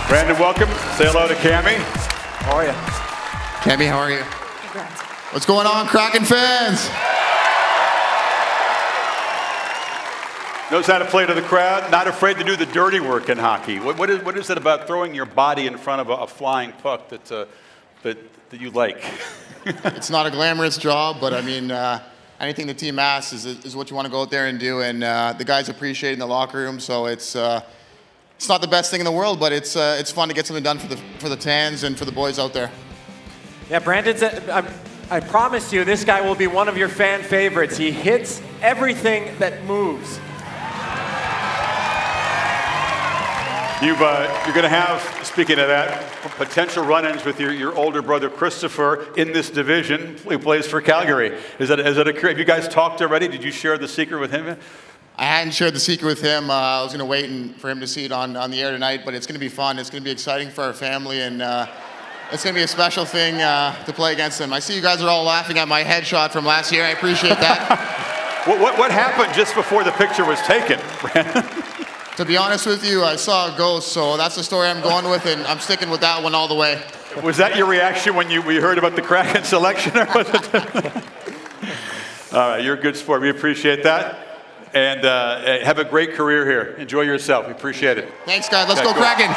Brandon, welcome. Say hello to Cami. How are you? Cami, how are you? Congrats. What's going on, Kraken fans? Knows how to play to the crowd, not afraid to do the dirty work in hockey. What is it about throwing your body in front of a flying puck that you like? It's not a glamorous job, but I mean, anything the team asks is what you want to go out there and do, and the guys appreciate it in the locker room, so it's not the best thing in the world, but it's fun to get something done for the Tans and for the boys out there. Yeah, Brandon's, I promise you, this guy will be one of your fan favorites. He hits everything that moves. You're going to have, speaking of that, potential run-ins with your older brother Christopher in this division. He plays for Calgary. Have you guys talked already? Did you share the secret with him? I hadn't shared the secret with him. I was going to wait for him to see it on the air tonight, but it's going to be fun. It's going to be exciting for our family, and it's going to be a special thing to play against him. I see you guys are all laughing at my headshot from last year. I appreciate that. What happened just before the picture was taken, Brandon? To be honest with you, I saw a ghost, so that's the story I'm going with, and I'm sticking with that one all the way. Was that your reaction when we heard about the Kraken selection? Or was it? All right, you're a good sport. We appreciate that. And have a great career here. Enjoy yourself. We appreciate it. Thanks, guys. Let's go Kraken.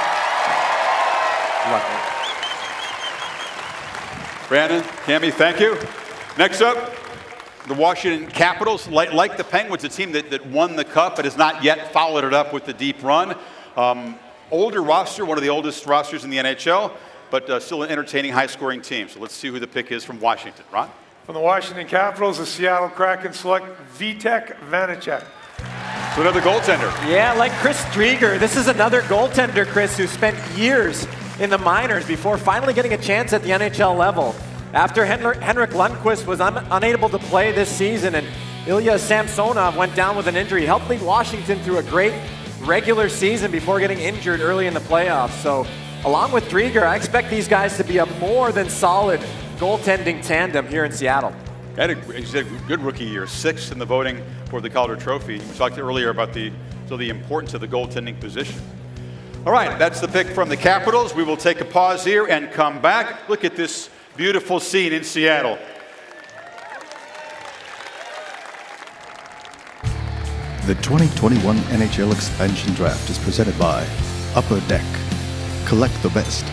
Brandon, Cami, thank you. Next up, the Washington Capitals, like the Penguins, a team that won the Cup but has not yet followed it up with the deep run. Older roster, one of the oldest rosters in the NHL. but still an entertaining, high-scoring team. So let's see who the pick is from Washington. Ron? From the Washington Capitals, the Seattle Kraken select Vitek Vanacek. So another goaltender. Yeah, like Chris Drieger. This is another goaltender, Chris, who spent years in the minors before finally getting a chance at the NHL level. After Henrik Lundqvist was unable to play this season and Ilya Samsonov went down with an injury, he helped lead Washington through a great regular season before getting injured early in the playoffs. So along with Drieger, I expect these guys to be a more than solid goaltending tandem here in Seattle. Had a good rookie year, 6th in the voting for the Calder Trophy. We talked earlier about the importance of the goaltending position. All right, that's the pick from the Capitals. We will take a pause here and come back. Look at this beautiful scene in Seattle. The 2021 NHL Expansion Draft is presented by Upper Deck. Collect the best.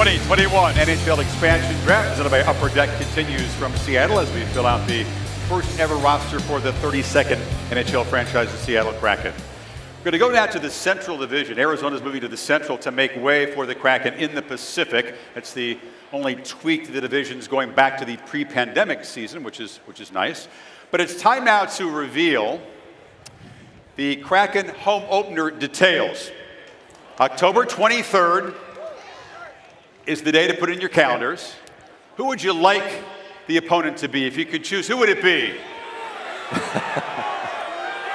'21 NHL Expansion Draft presented by Upper Deck continues from Seattle as we fill out the first ever roster for the 32nd NHL franchise, the Seattle Kraken. We're going to go now to the Central Division. Arizona's moving to the Central to make way for the Kraken in the Pacific. It's the only tweak to the divisions going back to the pre-pandemic season, which is nice. But it's time now to reveal the Kraken home opener details. October 23rd is the day to put in your calendars. Who would you like the opponent to be? If you could choose, who would it be?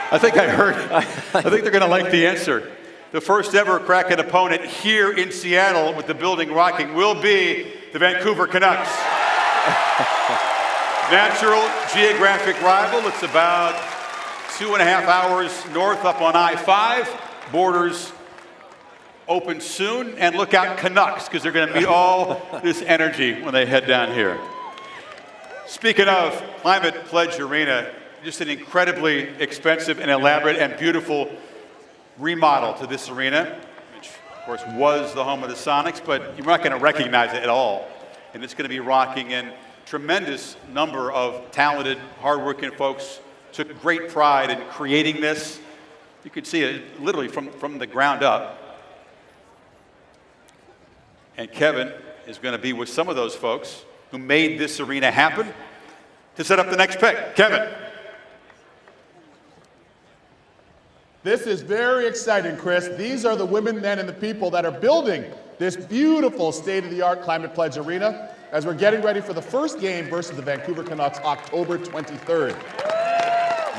I think they're going to like the answer. The first ever Kraken opponent here in Seattle with the building rocking will be the Vancouver Canucks. Natural geographic rival. It's about 2.5 hours north up on I-5. Borders open soon, and look out Canucks, because they're going to meet all this energy when they head down here. Speaking of Climate Pledge Arena, just an incredibly expensive and elaborate and beautiful remodel to this arena, which of course was the home of the Sonics, but you're not going to recognize it at all. And it's going to be rocking in. Tremendous number of talented, hardworking folks took great pride in creating this. You could see it literally from the ground up. And Kevin is going to be with some of those folks who made this arena happen to set up the next pick. Kevin. This is very exciting, Chris. These are the women, men, and the people that are building this beautiful state-of-the-art Climate Pledge Arena as we're getting ready for the first game versus the Vancouver Canucks October 23rd.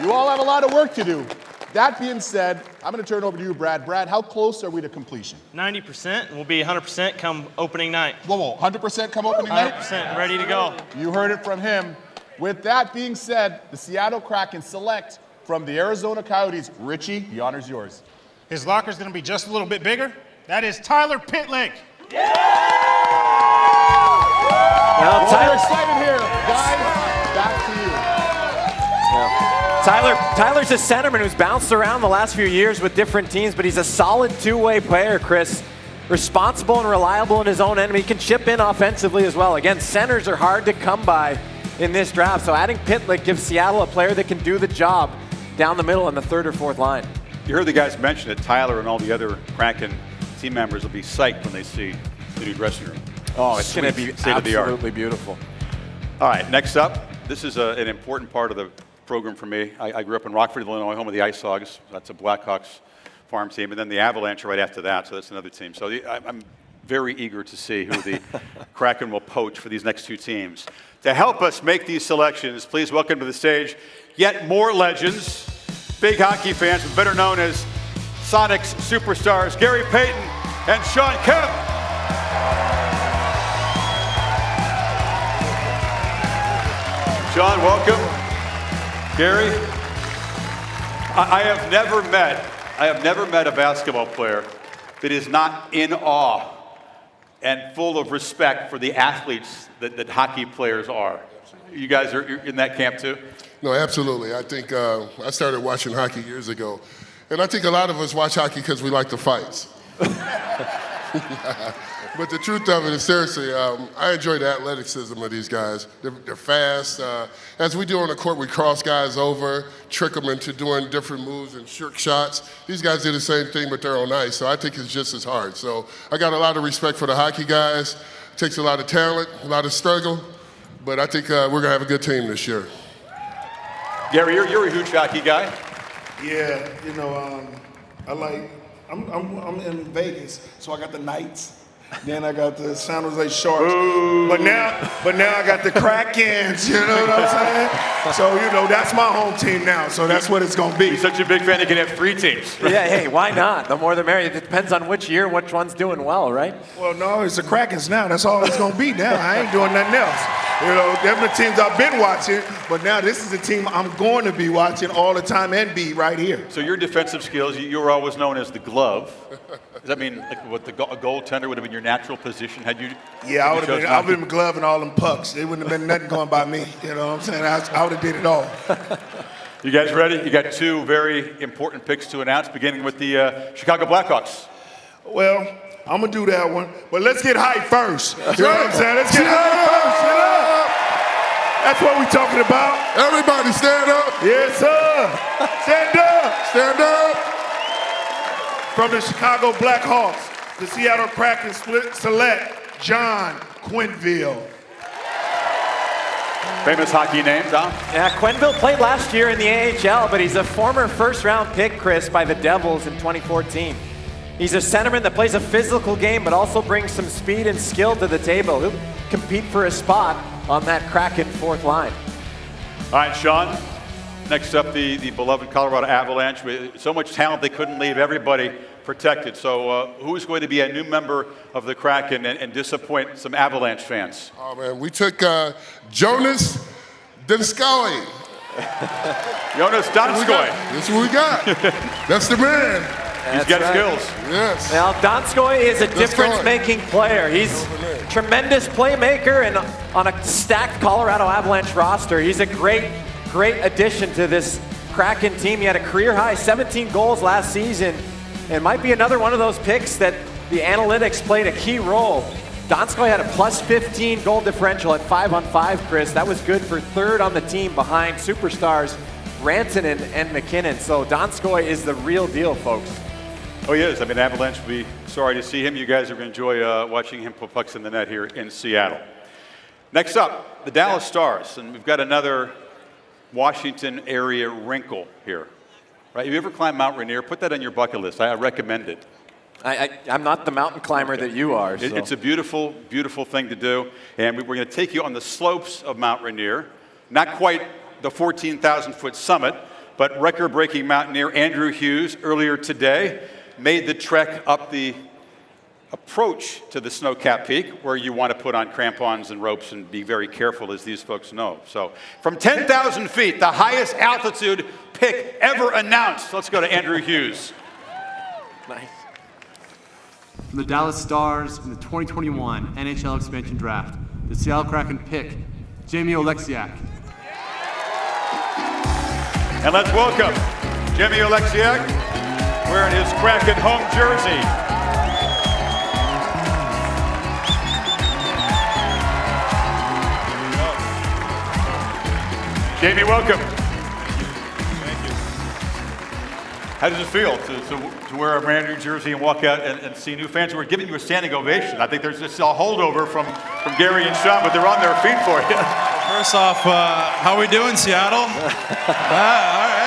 You all have a lot of work to do. That being said, I'm going to turn it over to you, Brad. Brad, how close are we to completion? 90%. We'll be 100% come opening night. Whoa, 100% come opening night? 100%, ready to go. You heard it from him. With that being said, the Seattle Kraken select from the Arizona Coyotes. Richie, the honor's yours. His locker's going to be just a little bit bigger. That is Tyler Pitlick. Now, Tyler, excited here. Guys, back to you. Tyler's a centerman who's bounced around the last few years with different teams, but he's a solid two-way player, Chris. Responsible and reliable in his own end. He can chip in offensively as well. Again, centers are hard to come by in this draft, so adding Pitlick gives Seattle a player that can do the job down the middle on the third or fourth line. You heard the guys mention it. Tyler and all the other Kraken team members will be psyched when they see the new dressing room. Oh, it's going to be absolutely beautiful. All right, next up, this is an important part of the program for me. I grew up in Rockford, Illinois, home of the Ice Hogs. That's a Blackhawks farm team, and then the Avalanche right after that, so that's another team. So I'm very eager to see who the Kraken will poach for these next two teams. To help us make these selections, please welcome to the stage yet more legends, big hockey fans, better known as Sonics superstars, Gary Payton and Sean Kemp. Sean, welcome. Gary, I have never met a basketball player that is not in awe and full of respect for the athletes that hockey players are. You guys are in that camp too? No, absolutely. I think I started watching hockey years ago. And I think a lot of us watch hockey because we like the fights. But the truth of it is, seriously, I enjoy the athleticism of these guys. They're fast. As we do on the court, we cross guys over, trick them into doing different moves and trick shots. These guys do the same thing, but they're on ice, so I think it's just as hard. So I got a lot of respect for the hockey guys. It takes a lot of talent, a lot of struggle, but I think we're going to have a good team this year. Gary, you're a huge hockey guy. Yeah, you know, I'm in Vegas, so I got the Knights. Then I got the San Jose Sharks. But now I got the Krakens, you know what I'm saying? So, you know, that's my home team now, so that's what it's going to be. You're such a big fan you can have 3 teams. Yeah, hey, why not? The more the merrier. It depends on which year, which one's doing well, right? Well, no, it's the Krakens now. That's all it's going to be now. I ain't doing nothing else. You know, them the teams I've been watching, but now this is the team I'm going to be watching all the time and be right here. So your defensive skills, you were always known as the glove. Does that mean like what a goaltender would have been your natural position had you? Yeah, I would have been gloving all them pucks. There wouldn't have been nothing going by me. You know what I'm saying? I would have did it all. You guys ready? You got 2 very important picks to announce, beginning with the Chicago Blackhawks. Well, I'm going to do that one, but let's get hype first. You know what I'm saying? Let's get hype first. You know? That's what we're talking about. Everybody stand up. Yes, sir. Stand up. Stand up. From the Chicago Blackhawks, the Seattle Kraken select John Quenneville. Famous hockey name, Tom? Yeah, Quenneville played last year in the AHL, but he's a former first-round pick, Chris, by the Devils in 2014. He's a centerman that plays a physical game, but also brings some speed and skill to the table. He'll compete for a spot on that Kraken 4th line. All right, Sean. Next up, the beloved Colorado Avalanche. With so much talent, they couldn't leave everybody protected. So who's going to be a new member of the Kraken and disappoint some Avalanche fans? Oh, man, we took Jonas Donskoy. Jonas Donskoy. That's what we got. That's the man. He's got skills. Yes. Now, Donskoy is a difference-making player. He's a tremendous playmaker, and on a stacked Colorado Avalanche roster, he's a great addition to this Kraken team. He had a career-high 17 goals last season, and might be another one of those picks that the analytics played a key role. Donskoy had a plus 15 goal differential at 5-on-5, Chris. That was good for 3rd on the team behind superstars Rantanen and McKinnon. So Donskoy is the real deal, folks. Oh, he is. I mean, Avalanche will be sorry to see him. You guys are going to enjoy watching him put pucks in the net here in Seattle. Next up, the Dallas Stars. And we've got another Washington area wrinkle here. Right? Have you ever climbed Mount Rainier? Put that on your bucket list. I recommend it. I'm not the mountain climber that you are. So. It's a beautiful, beautiful thing to do. And we're going to take you on the slopes of Mount Rainier. Not quite the 14,000-foot summit, but record-breaking mountaineer Andrew Hughes earlier today made the trek up the approach to the snow-capped peak, where you want to put on crampons and ropes and be very careful, as these folks know. So from 10,000 feet, the highest altitude pick ever announced. Let's go to Andrew Hughes. Nice. From the Dallas Stars in the 2021 NHL expansion draft, the Seattle Kraken pick Jamie Oleksiak. And let's welcome Jamie Oleksiak, wearing his Kraken home jersey. Jamie, welcome. Thank you. How does it feel to wear a brand new jersey and walk out and see new fans who are giving you a standing ovation? I think there's just a holdover from Gary and Sean, but they're on their feet for you. First off, how are we doing, Seattle? All right.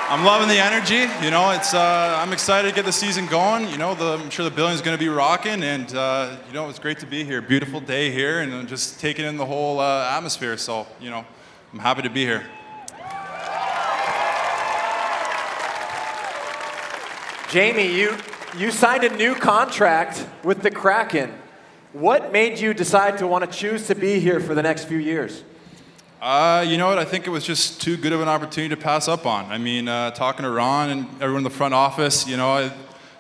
I'm loving the energy. You know, I'm excited to get the season going. You know, I'm sure the building's going to be rocking, and you know, it's great to be here. Beautiful day here, and just taking in the whole atmosphere. So, you know, I'm happy to be here. Jamie, you signed a new contract with the Kraken. What made you decide to want to choose to be here for the next few years? You know what? I think it was just too good of an opportunity to pass up on. I mean, talking to Ron and everyone in the front office, you know,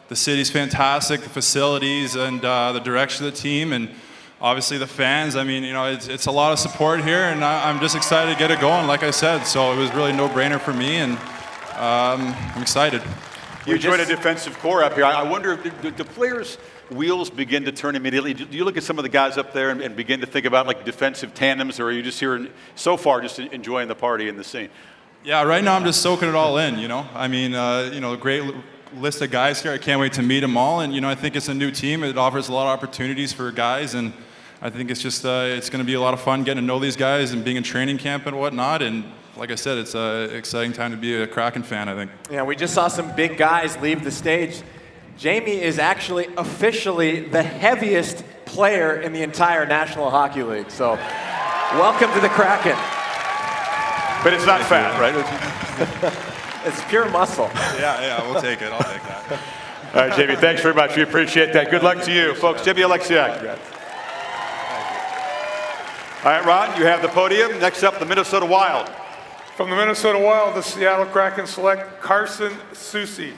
the city's fantastic, the facilities and the direction of the team, and obviously the fans. I mean, you know, it's a lot of support here, and I'm just excited to get it going, like I said. So it was really no-brainer for me, and I'm excited. You joined a defensive core up here. I wonder if the players' wheels begin to turn immediately. Do you look at some of the guys up there and begin to think about like defensive tandems, or are you just here so far just enjoying the party and the scene? Yeah, right now I'm just soaking it all in, you know. I mean, a great list of guys here. I can't wait to meet them all. And, I think it's a new team. It offers a lot of opportunities for guys. And I think it's just, it's going to be a lot of fun getting to know these guys and being in training camp and whatnot. And like I said, it's an exciting time to be a Kraken fan, I think. Yeah, we just saw some big guys leave the stage. Jamie is actually officially the heaviest player in the entire National Hockey League. So welcome to the Kraken. But it's not fat, right? It's pure muscle. Yeah, we'll take it. I'll take that. All right, Jamie, thanks very much. We appreciate that. Good luck to you, folks. Jamie Alexiak. All right, Ron, you have the podium. Next up, the Minnesota Wild. From the Minnesota Wild, the Seattle Kraken select Carson Soucy.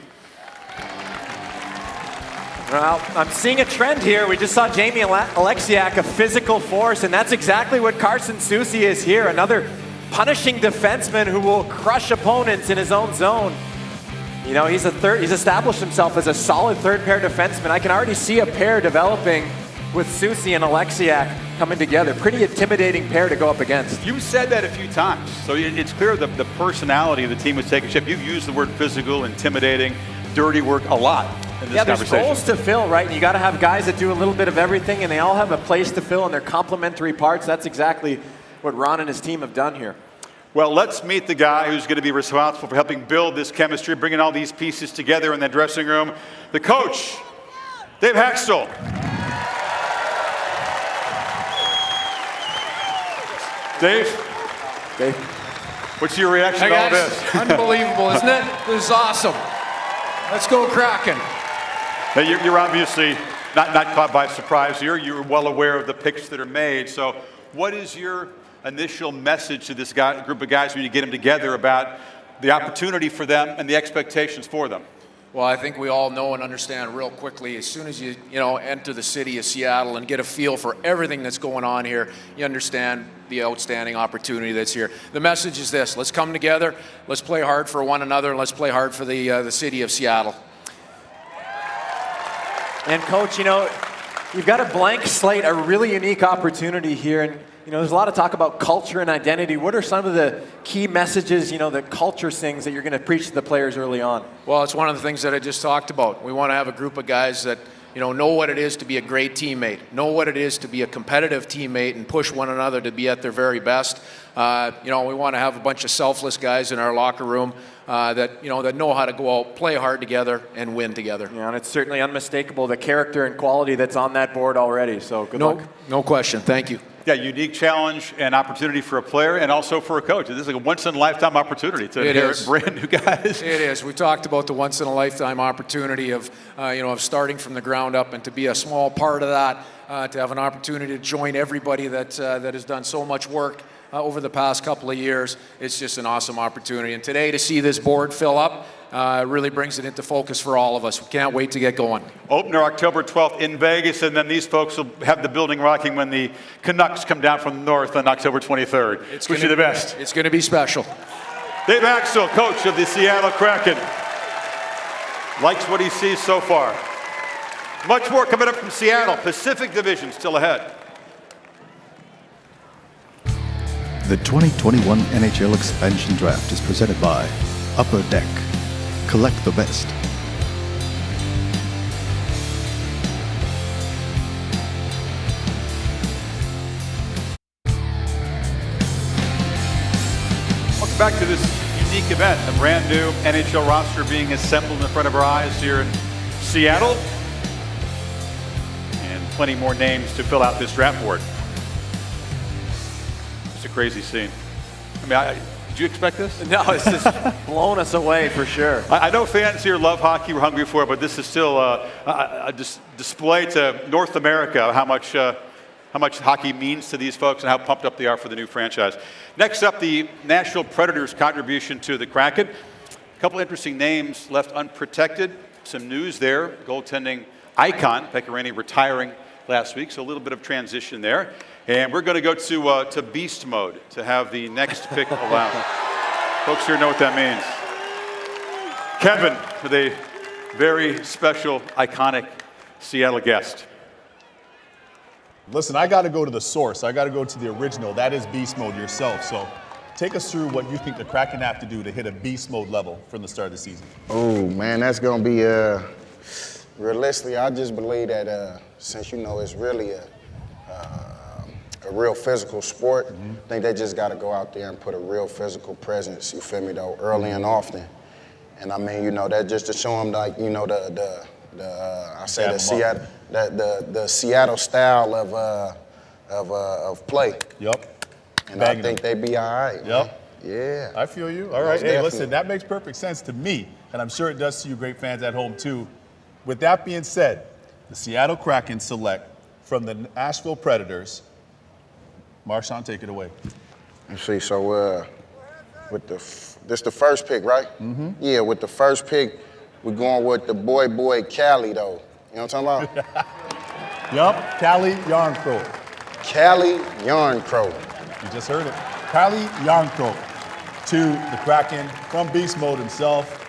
Well, I'm seeing a trend here. We just saw Jamie Alexiak, a physical force, and that's exactly what Carson Soucy is here. Another punishing defenseman who will crush opponents in his own zone. He's established himself as a solid third-pair defenseman. I can already see a pair developing with Soucy and Alexiak coming together. Pretty intimidating pair to go up against. You said that a few times, so it's clear the personality of the team is taking shape. You've used the word physical, intimidating, dirty work a lot in this conversation. There's goals to fill, right? And you got to have guys that do a little bit of everything, and they all have a place to fill, and they're complementary parts. That's exactly what Ron and his team have done here. Well, let's meet the guy who's going to be responsible for helping build this chemistry, bringing all these pieces together in that dressing room. The coach, Dave Haxtell. Dave, what's your reaction to all this? Unbelievable, isn't it? This is awesome. Let's go Kraken. Now, you're obviously not caught by surprise here. You're well aware of the picks that are made. So what is your initial message to this group of guys when you get them together about the opportunity for them and the expectations for them? Well, I think we all know and understand real quickly, as soon as you enter the city of Seattle and get a feel for everything that's going on here, you understand the outstanding opportunity that's here. The message is this: let's come together, let's play hard for one another, and let's play hard for the city of Seattle. And Coach, you've got a blank slate, a really unique opportunity here, and there's a lot of talk about culture and identity. What are some of the key messages, the culture things that you're going to preach to the players early on? Well, it's one of the things that I just talked about. We want to have a group of guys that, know what it is to be a great teammate, know what it is to be a competitive teammate and push one another to be at their very best. We want to have a bunch of selfless guys in our locker room that know how to go out, play hard together, and win together. Yeah, and it's certainly unmistakable, the character and quality that's on that board already. So good luck. No question. Thank you. Yeah, unique challenge and opportunity for a player and also for a coach. This is like a once-in-a-lifetime opportunity to inherit brand new guys. It is. We talked about the once-in-a-lifetime opportunity of starting from the ground up, and to be a small part of that, to have an opportunity to join everybody that has done so much work over the past couple of years. It's just an awesome opportunity. And today, to see this board fill up really brings it into focus for all of us. We can't wait to get going. Opener October 12th in Vegas, and then these folks will have the building rocking when the Canucks come down from the north on October 23rd. Wish you the best. It's going to be special. Dave Haxtell, coach of the Seattle Kraken, likes what he sees so far. Much more coming up from Seattle. Pacific Division still ahead. The 2021 NHL Expansion Draft is presented by Upper Deck. Collect the best. Welcome back to this unique event, a brand new NHL roster being assembled in front of our eyes here in Seattle. And plenty more names to fill out this draft board. It's a crazy scene. Did you expect this? No, it's just blown us away for sure. I know fans here love hockey, we're hungry for it, but this is still a display to North America how much hockey means to these folks and how pumped up they are for the new franchise. Next up, the Nashville Predators' contribution to the Kraken. A couple interesting names left unprotected. Some news there. Goaltending icon, Pekka Rinne, retiring last week, so a little bit of transition there. And we're going to go to beast mode to have the next pick allowed. Folks here know what that means. Kevin, with a very special, iconic Seattle guest. Listen, I got to go to the source. I got to go to the original. That is beast mode yourself. So take us through what you think the Kraken have to do to hit a beast mode level from the start of the season. Oh, man, that's going to be, realistically, I just believe that since, it's really a real physical sport, I think they just got to go out there and put a real physical presence, you feel me, though, early and often. And I mean, that just to show them, like, the Seattle style of play. Yep. And I think they be all right. Yep. Yeah. I feel you. All right. Hey, listen, that makes perfect sense to me, and I'm sure it does to you great fans at home too. With that being said, the Seattle Kraken select from the Nashville Predators. Marshawn, take it away. Let's see. So with this the first pick, right? Mm-hmm. Yeah. With the first pick, we're going with the boy Cali though. You know what I'm talking about? Yup. Cali Yarncrow. Cali Yarncrow. You just heard it. Cali Yarncrow to the Kraken from Beast Mode himself.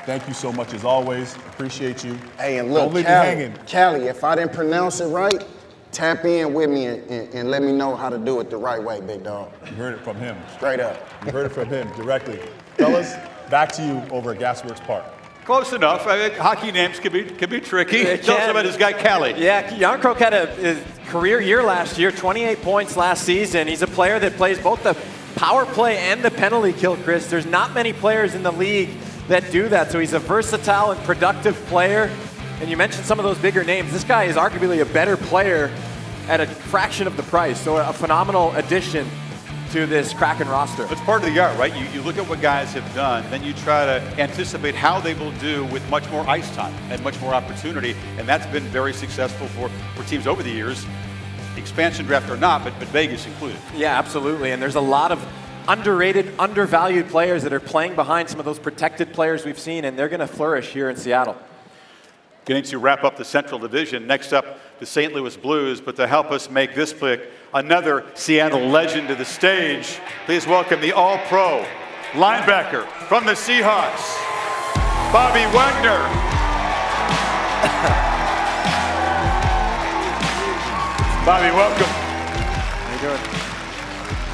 Thank you so much as always. Appreciate you. Hey, and look, Cali, if I didn't pronounce it right, tap in with me and let me know how to do it the right way, big dog. You heard it from him. Straight up. You heard it from him directly. Fellas, back to you over at Gasworks Park. Close enough. I mean, hockey names can be tricky. Tell us about this guy, Cali. Yeah, Yarncrow had a career year last year, 28 points last season. He's a player that plays both the power play and the penalty kill, Chris. There's not many players in the league that do that, so he's a versatile and productive player. And you mentioned some of those bigger names. This guy is arguably a better player at a fraction of the price, so a phenomenal addition to this Kraken roster. It's part of the art, right? You look at what guys have done, then you try to anticipate how they will do with much more ice time and much more opportunity, and that's been very successful for teams over the years, expansion draft or not, but Vegas included. Yeah, absolutely, and there's a lot of underrated, undervalued players that are playing behind some of those protected players we've seen, and they're going to flourish here in Seattle. Getting to wrap up the Central Division. Next up, the St. Louis Blues. But to help us make this pick, another Seattle legend to the stage, please welcome the All-Pro linebacker from the Seahawks, Bobby Wagner. Bobby, welcome. How you doing?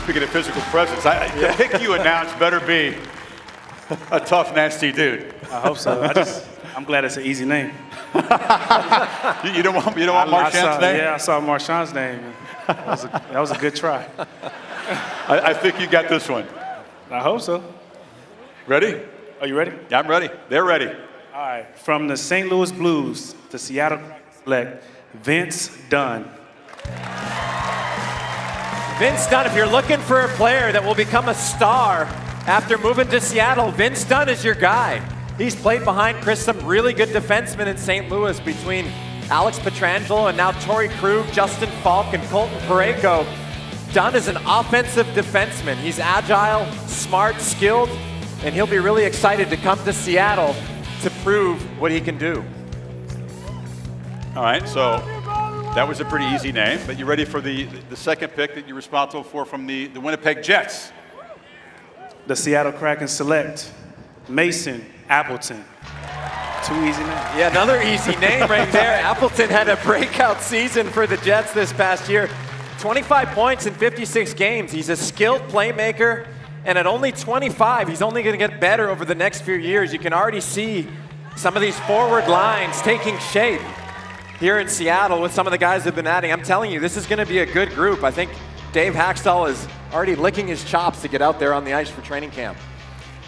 Speaking of physical presence, the pick you announced better be a tough, nasty dude. I hope so. I'm glad it's an easy name. You don't want Marchand's name? Yeah, I saw Marchand's name. That was a good try. I think you got this one. I hope so. Ready? Are you ready? Yeah, I'm ready. They're ready. All right. From the St. Louis Blues, the Seattle select Vince Dunn. Vince Dunn, if you're looking for a player that will become a star after moving to Seattle, Vince Dunn is your guy. He's played behind, Chris, some really good defensemen in St. Louis between Alex Pietrangelo and now Torrey Krug, Justin Falk, and Colton Parayko. Dunn is an offensive defenseman. He's agile, smart, skilled, and he'll be really excited to come to Seattle to prove what he can do. All right, so that was a pretty easy name, but you ready for the second pick that you're responsible for from the Winnipeg Jets? The Seattle Kraken select Mason Appleton. Too easy name. Yeah, another easy name right there. Appleton had a breakout season for the Jets this past year. 25 points in 56 games. He's a skilled playmaker, and at only 25, he's only going to get better over the next few years. You can already see some of these forward lines taking shape here in Seattle with some of the guys they've been adding. I'm telling you, this is going to be a good group. I think Dave Haxtell is already licking his chops to get out there on the ice for training camp.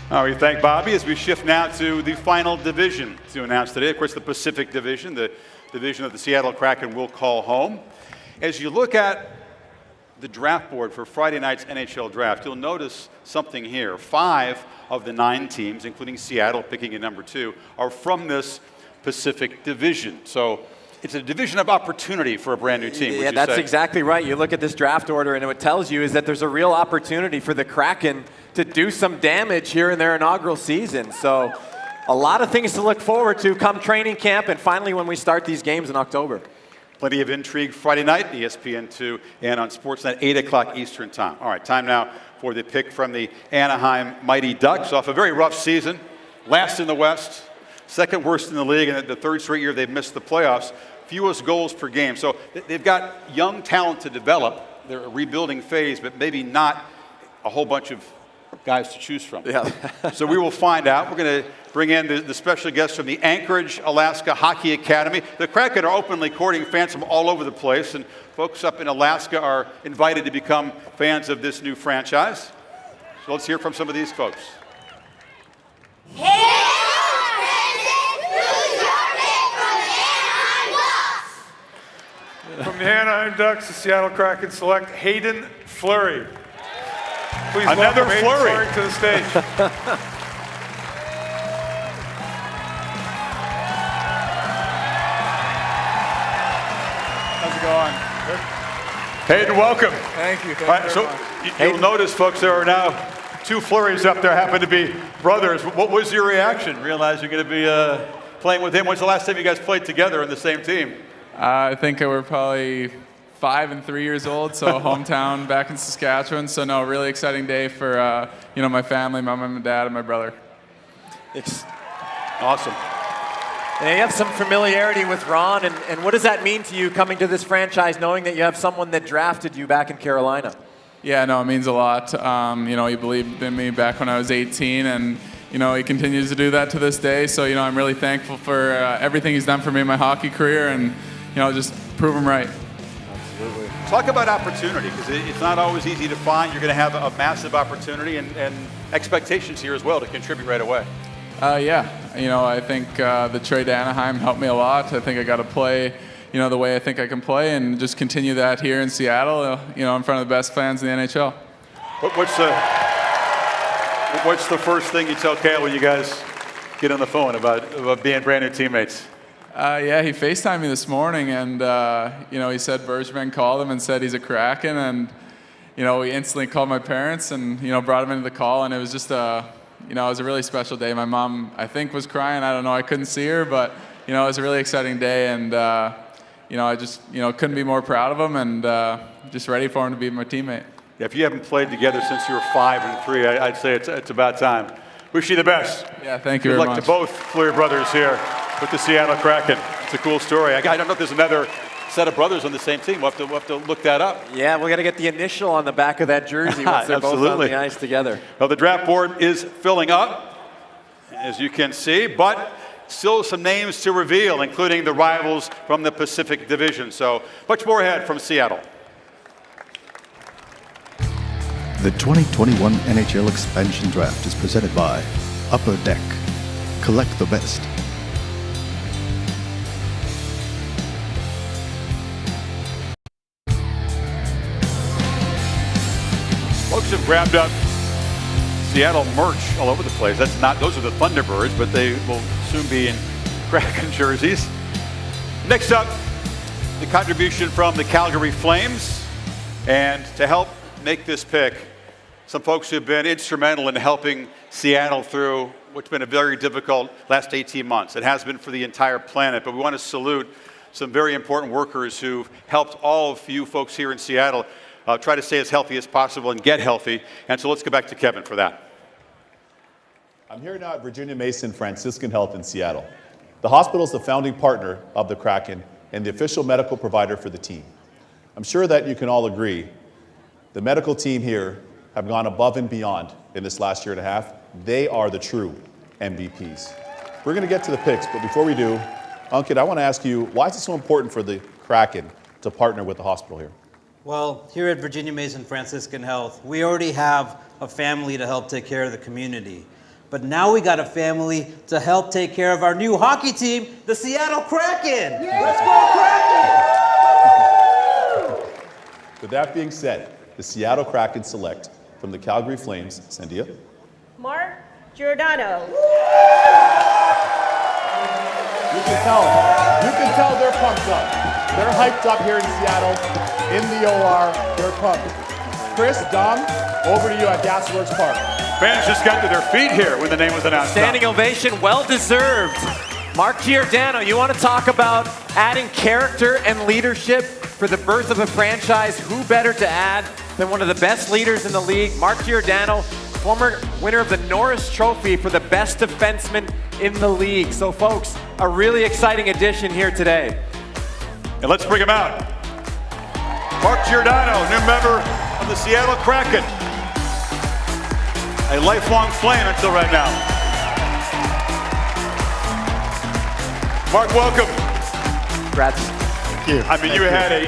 All right, we thank Bobby as we shift now to the final division to announce today. Of course, the Pacific Division, the division of the Seattle Kraken will call home. As you look at the draft board for Friday night's NHL draft, you'll notice something here. 5 of the 9 teams, including Seattle picking at number 2, are from this Pacific Division. So it's a division of opportunity for a brand new team. Yeah, that's exactly right. You look at this draft order, and what it tells you is that there's a real opportunity for the Kraken to do some damage here in their inaugural season. So a lot of things to look forward to come training camp and finally when we start these games in October. Plenty of intrigue Friday night, ESPN2, and on Sportsnet, 8 o'clock Eastern time. All right, time now for the pick from the Anaheim Mighty Ducks off a very rough season. Last in the West, second worst in the league, and the third straight year they've missed the playoffs. Fewest goals per game. So they've got young talent to develop. They're a rebuilding phase, but maybe not a whole bunch of guys to choose from. Yeah. So we will find out. We're going to bring in the special guests from the Anchorage, Alaska Hockey Academy. The Kraken are openly courting fans from all over the place, and folks up in Alaska are invited to become fans of this new franchise. So let's hear from some of these folks. From the Anaheim Ducks, the Seattle Kraken select Hayden Fleury. Please Another welcome Hayden Fleury. Fleury to the stage. How's it going? Hayden, welcome. Thank you. All right, so you'll notice, folks, there are now two Flurries up there, happen to be brothers. What was your reaction? Realize you're going to be playing with him. When's the last time you guys played together on the same team? I think we're probably 5 and 3 years old, so hometown back in Saskatchewan. So no, really exciting day for my family, my mom and dad, and my brother. It's awesome. And you have some familiarity with Ron, and what does that mean to you coming to this franchise, knowing that you have someone that drafted you back in Carolina? Yeah, no, it means a lot. He believed in me back when I was 18, and he continues to do that to this day. So I'm really thankful for everything he's done for me in my hockey career, and just prove him right. Absolutely. Talk about opportunity, because it's not always easy to find. You're going to have a massive opportunity and expectations here as well to contribute right away. I think the trade to Anaheim helped me a lot. I think I got to play, the way I think I can play, and just continue that here in Seattle, in front of the best fans in the NHL. What's the first thing you tell Kale when you guys get on the phone about being brand new teammates? He FaceTimed me this morning, and he said Bergevin called him and said he's a Kraken, and we instantly called my parents and brought him into the call, and it was just it was a really special day. My mom, I think, was crying. I don't know. I couldn't see her, but it was a really exciting day, and I just couldn't be more proud of him, and just ready for him to be my teammate. Yeah, if you haven't played together since you were 5 and 3, I'd say it's about time. Wish you the best. Yeah, thank you Good very luck much. to both Fleury brothers here with the Seattle Kraken. It's a cool story. I don't know if there's another set of brothers on the same team. We'll have to look that up. Yeah, we got to get the initial on the back of that jersey once they're both on the ice together. Well, the draft board is filling up, as you can see, but still some names to reveal, including the rivals from the Pacific Division. So much more ahead from Seattle. The 2021 NHL Expansion Draft is presented by Upper Deck. Collect the best. Folks have grabbed up Seattle merch all over the place. Those are the Thunderbirds, but they will soon be in Kraken jerseys. Next up, the contribution from the Calgary Flames. And to help make this pick, some folks who've been instrumental in helping Seattle through what's been a very difficult last 18 months. It has been for the entire planet, but we want to salute some very important workers who've helped all of you folks here in Seattle try to stay as healthy as possible and get healthy. And so let's go back to Kevin for that. I'm here now at Virginia Mason Franciscan Health in Seattle. The hospital is the founding partner of the Kraken and the official medical provider for the team. I'm sure that you can all agree the medical team here have gone above and beyond in this last year and a half. They are the true MVPs. We're going to get to the picks, but before we do, Ankit, I want to ask you, why is it so important for the Kraken to partner with the hospital here? Well, here at Virginia Mason Franciscan Health, we already have a family to help take care of the community. But now we got a family to help take care of our new hockey team, the Seattle Kraken. Yeah. Let's go Kraken! With that being said, the Seattle Kraken select from the Calgary Flames, Sandia. Mark Giordano. You can tell they're pumped up. They're hyped up here in Seattle, in the OR, they're pumped. Chris, Dom, over to you at Gasworks Park. Fans just got to their feet here when the name was announced. Standing ovation, well-deserved. Mark Giordano, you want to talk about adding character and leadership for the birth of a franchise? Who better to add than one of the best leaders in the league? Mark Giordano, former winner of the Norris Trophy for the best defenseman in the league. So folks, a really exciting addition here today. And let's bring him out. Mark Giordano, new member of the Seattle Kraken. A lifelong Flame until right now. Mark, welcome. Congrats. Thank you. I mean,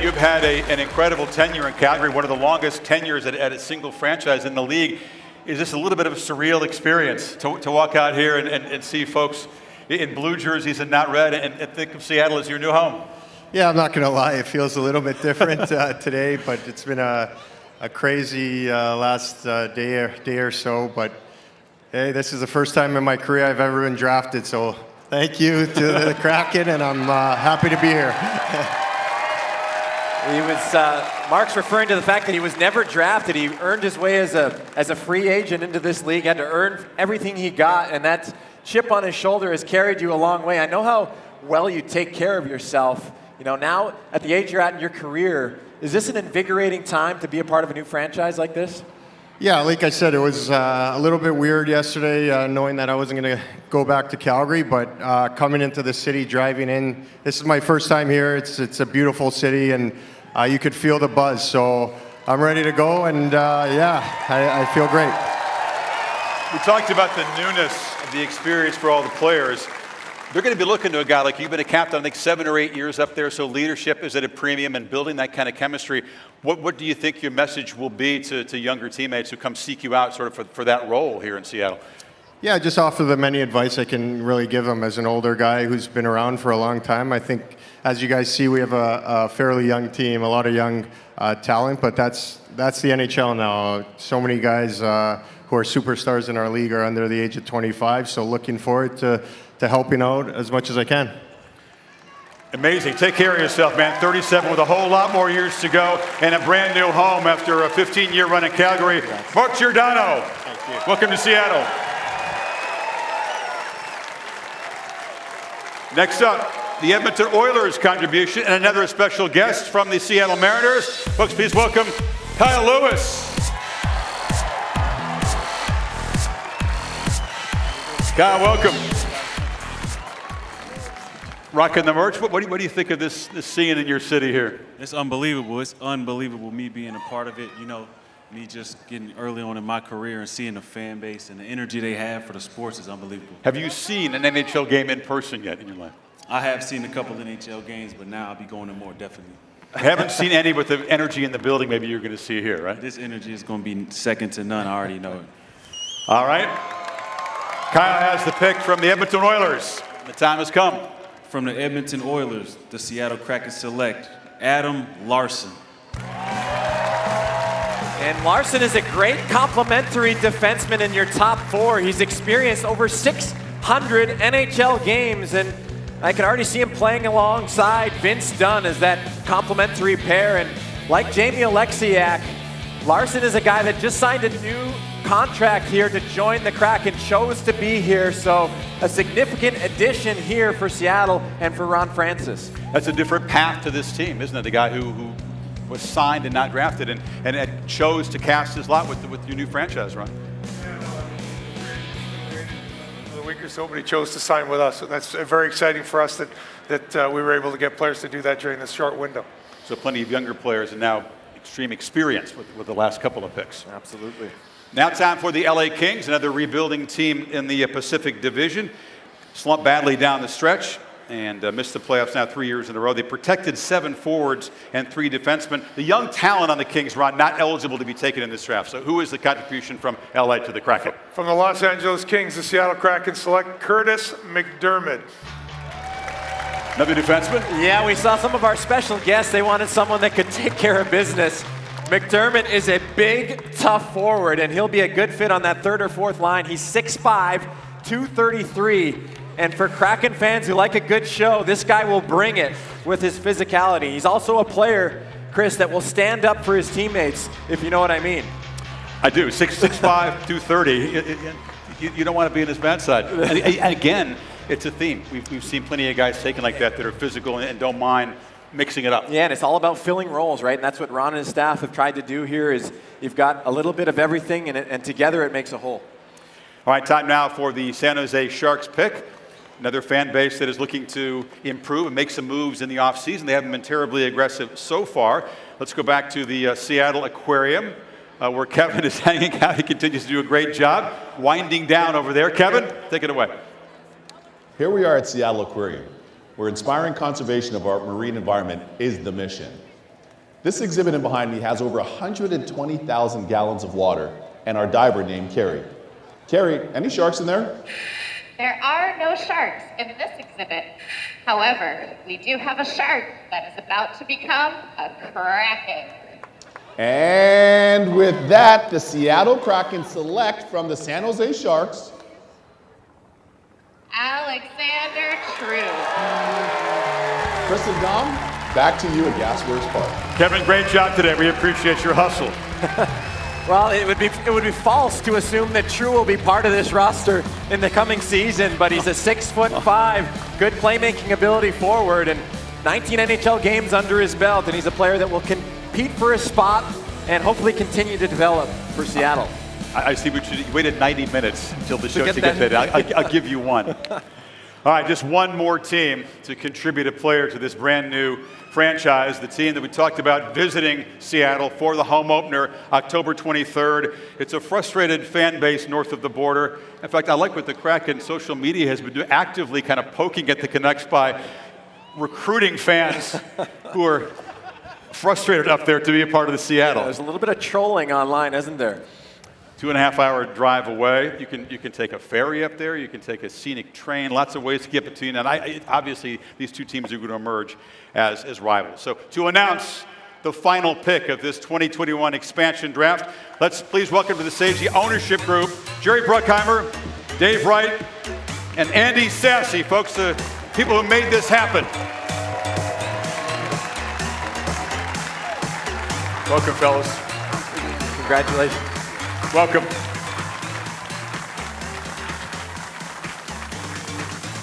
you've had an incredible tenure in Calgary, one of the longest tenures at a single franchise in the league. Is this a little bit of a surreal experience to walk out here and see folks in blue jerseys and not red and think of Seattle as your new home? Yeah, I'm not going to lie. It feels a little bit different today, but it's been a crazy last day or so. But hey, this is the first time in my career I've ever been drafted. So thank you to the Kraken, and I'm happy to be here. Mark's referring to the fact that he was never drafted. He earned his way as a free agent into this league, had to earn everything he got, and that chip on his shoulder has carried you a long way. I know how well you take care of yourself. You know, now at the age you're at in your career, is this an invigorating time to be a part of a new franchise like this? Yeah, like I said, it was a little bit weird yesterday knowing that I wasn't going to go back to Calgary, but coming into the city, driving in, this is my first time here. It's a beautiful city, and you could feel the buzz. So I'm ready to go, and I feel great. We talked about the newness of the experience for all the players. They're going to be looking to a guy like you've been a captain, I think 7 or 8 years up there, so leadership is at a premium and building that kind of chemistry. What do you think your message will be to younger teammates who come seek you out sort of for that role here in Seattle? Yeah, just offer them any advice I can really give them as an older guy who's been around for a long time. I think, as you guys see, we have a fairly young team, a lot of young talent, but that's the NHL now. So many guys who are superstars in our league are under the age of 25, so looking forward to helping out as much as I can. Amazing. Take care of yourself, man. 37 with a whole lot more years to go and a brand new home after a 15-year run in Calgary. Mark Giordano, welcome to Seattle. Next up, the Edmonton Oilers contribution and another special guest from the Seattle Mariners. Folks, please welcome Kyle Lewis. Kyle, welcome. Rocking the merch. What do you think of this scene in your city here? It's unbelievable. It's unbelievable me being a part of it. You know, me just getting early on in my career and seeing the fan base and the energy they have for the sports is unbelievable. Have you seen an NHL game in person yet in your life? I have seen a couple NHL games, but now I'll be going to more, definitely. I haven't seen any with the energy in the building maybe you're going to see here, right? This energy is going to be second to none. I already know it. All right. Kyle has the pick from the Edmonton Oilers. The time has come. From the Edmonton Oilers, the Seattle Kraken select Adam Larsson. And Larsson is a great complementary defenseman in your top 4. He's experienced over 600 NHL games, and I can already see him playing alongside Vince Dunn as that complementary pair. And like Jamie Alexiak, Larsson is a guy that just signed a new contract here to join the Kraken, chose to be here, so a significant addition here for Seattle and for Ron Francis. That's a different path to this team, isn't it? The guy who was signed and not drafted and chose to cast his lot with your new franchise, Ron. A week or so, but he chose to sign with us, so that's very exciting for us that we were able to get players to do that during this short window. So plenty of younger players and now extreme experience with the last couple of picks. Absolutely. Now time for the LA Kings, another rebuilding team in the Pacific Division. Slumped badly down the stretch and missed the playoffs now 3 years in a row. They protected 7 forwards and 3 defensemen. The young talent on the Kings, Ron, not eligible to be taken in this draft. So who is the contribution from LA to the Kraken? From the Los Angeles Kings, the Seattle Kraken select Curtis McDermott. Another defenseman? Yeah, we saw some of our special guests. They wanted someone that could take care of business. McDermott is a big, tough forward, and he'll be a good fit on that 3rd or 4th line. He's 6'5", 233, and for Kraken fans who like a good show, this guy will bring it with his physicality. He's also a player, Chris, that will stand up for his teammates, if you know what I mean. I do. 6'5", 230. You don't want to be in his bad side. And again, it's a theme. We've seen plenty of guys taken like that are physical and don't mind mixing it up. Yeah, and it's all about filling roles, right? And that's what Ron and his staff have tried to do here is you've got a little bit of everything, and together it makes a whole. All right, time now for the San Jose Sharks pick. Another fan base that is looking to improve and make some moves in the offseason. They haven't been terribly aggressive so far. Let's go back to the Seattle Aquarium, where Kevin is hanging out. He continues to do a great job winding down over there. Kevin, take it away. Here we are at Seattle Aquarium, where inspiring conservation of our marine environment is the mission. This exhibit in behind me has over 120,000 gallons of water and our diver named Carrie. Carrie, any sharks in there? There are no sharks in this exhibit. However, we do have a shark that is about to become a kraken. And with that, the Seattle Kraken select from the San Jose Sharks, Alexander True. Chris and Dom, back to you at Gasworks Park. Kevin, great job today. We appreciate your hustle. Well, it would be false to assume that True will be part of this roster in the coming season, but he's a 6'5", good playmaking ability forward, and 19 NHL games under his belt, and he's a player that will compete for a spot and hopefully continue to develop for Seattle. I see what you waited 90 minutes until the show to get that. I'll give you one. All right, just one more team to contribute a player to this brand new franchise, the team that we talked about visiting Seattle for the home opener October 23rd. It's a frustrated fan base north of the border. In fact, I like what the Kraken social media has been doing, actively kind of poking at the Canucks by recruiting fans who are frustrated up there to be a part of the Seattle. Yeah, there's a little bit of trolling online, isn't there? 2.5-hour drive away. You can take a ferry up there. You can take a scenic train. Lots of ways to get between. And obviously, these two teams are going to emerge as rivals. So to announce the final pick of this 2021 expansion draft, let's please welcome to the stage the ownership group, Jerry Bruckheimer, Dave Wright, and Andy Sassy. Folks, the people who made this happen. Welcome, fellas. Congratulations. Welcome.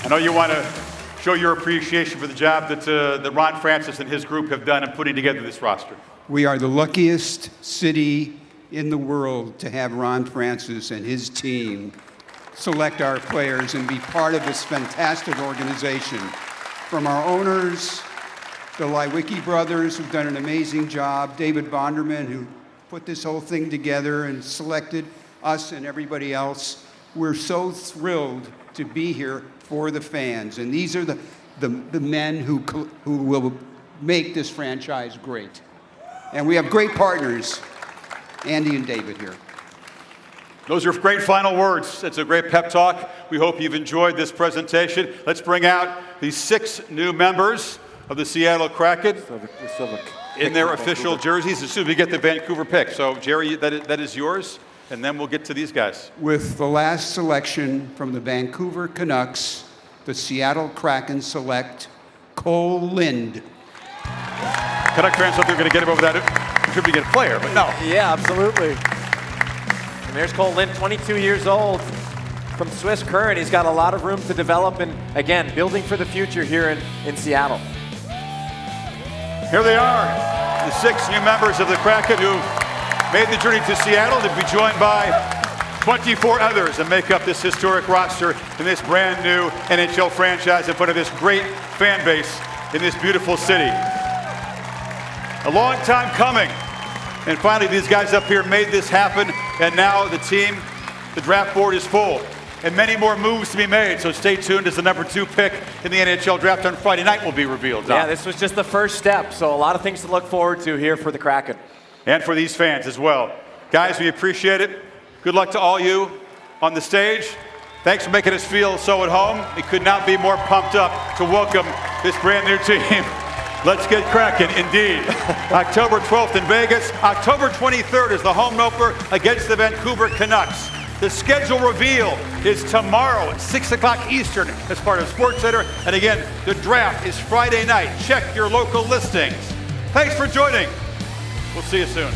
I know you want to show your appreciation for the job that Ron Francis and his group have done in putting together this roster. We are the luckiest city in the world to have Ron Francis and his team select our players and be part of this fantastic organization. From our owners, the Lewicki brothers, who've done an amazing job, David Bonderman, who put this whole thing together and selected us and everybody else. We're so thrilled to be here for the fans. And these are the men who will make this franchise great. And we have great partners, Andy and David here. Those are great final words. It's a great pep talk. We hope you've enjoyed this presentation. Let's bring out these 6 new members of the Seattle Kraken in their official jerseys as soon as we get the Vancouver pick. So, Jerry, that is yours, and then we'll get to these guys. With the last selection from the Vancouver Canucks, the Seattle Kraken select Cole Lind. Canuck fans thought they were going to get him over that. Should be get a player, but no. Yeah, absolutely. And there's Cole Lind, 22 years old, from Swiss Current. He's got a lot of room to develop, and again, building for the future here in Seattle. Here they are, the 6 new members of the Kraken who've made the journey to Seattle to be joined by 24 others and make up this historic roster in this brand new NHL franchise in front of this great fan base in this beautiful city. A long time coming. And finally, these guys up here made this happen, and now the team, the draft board is full. And many more moves to be made, so stay tuned as the number 2 pick in the NHL draft on Friday night will be revealed. Yeah, this was just the first step, so a lot of things to look forward to here for the Kraken. And for these fans as well. Guys, we appreciate it. Good luck to all you on the stage. Thanks for making us feel so at home. We could not be more pumped up to welcome this brand new team. Let's get Kraken, indeed. October 12th in Vegas. October 23rd is the home opener against the Vancouver Canucks. The schedule reveal is tomorrow at 6 o'clock Eastern as part of SportsCenter. And again, the draft is Friday night. Check your local listings. Thanks for joining. We'll see you soon.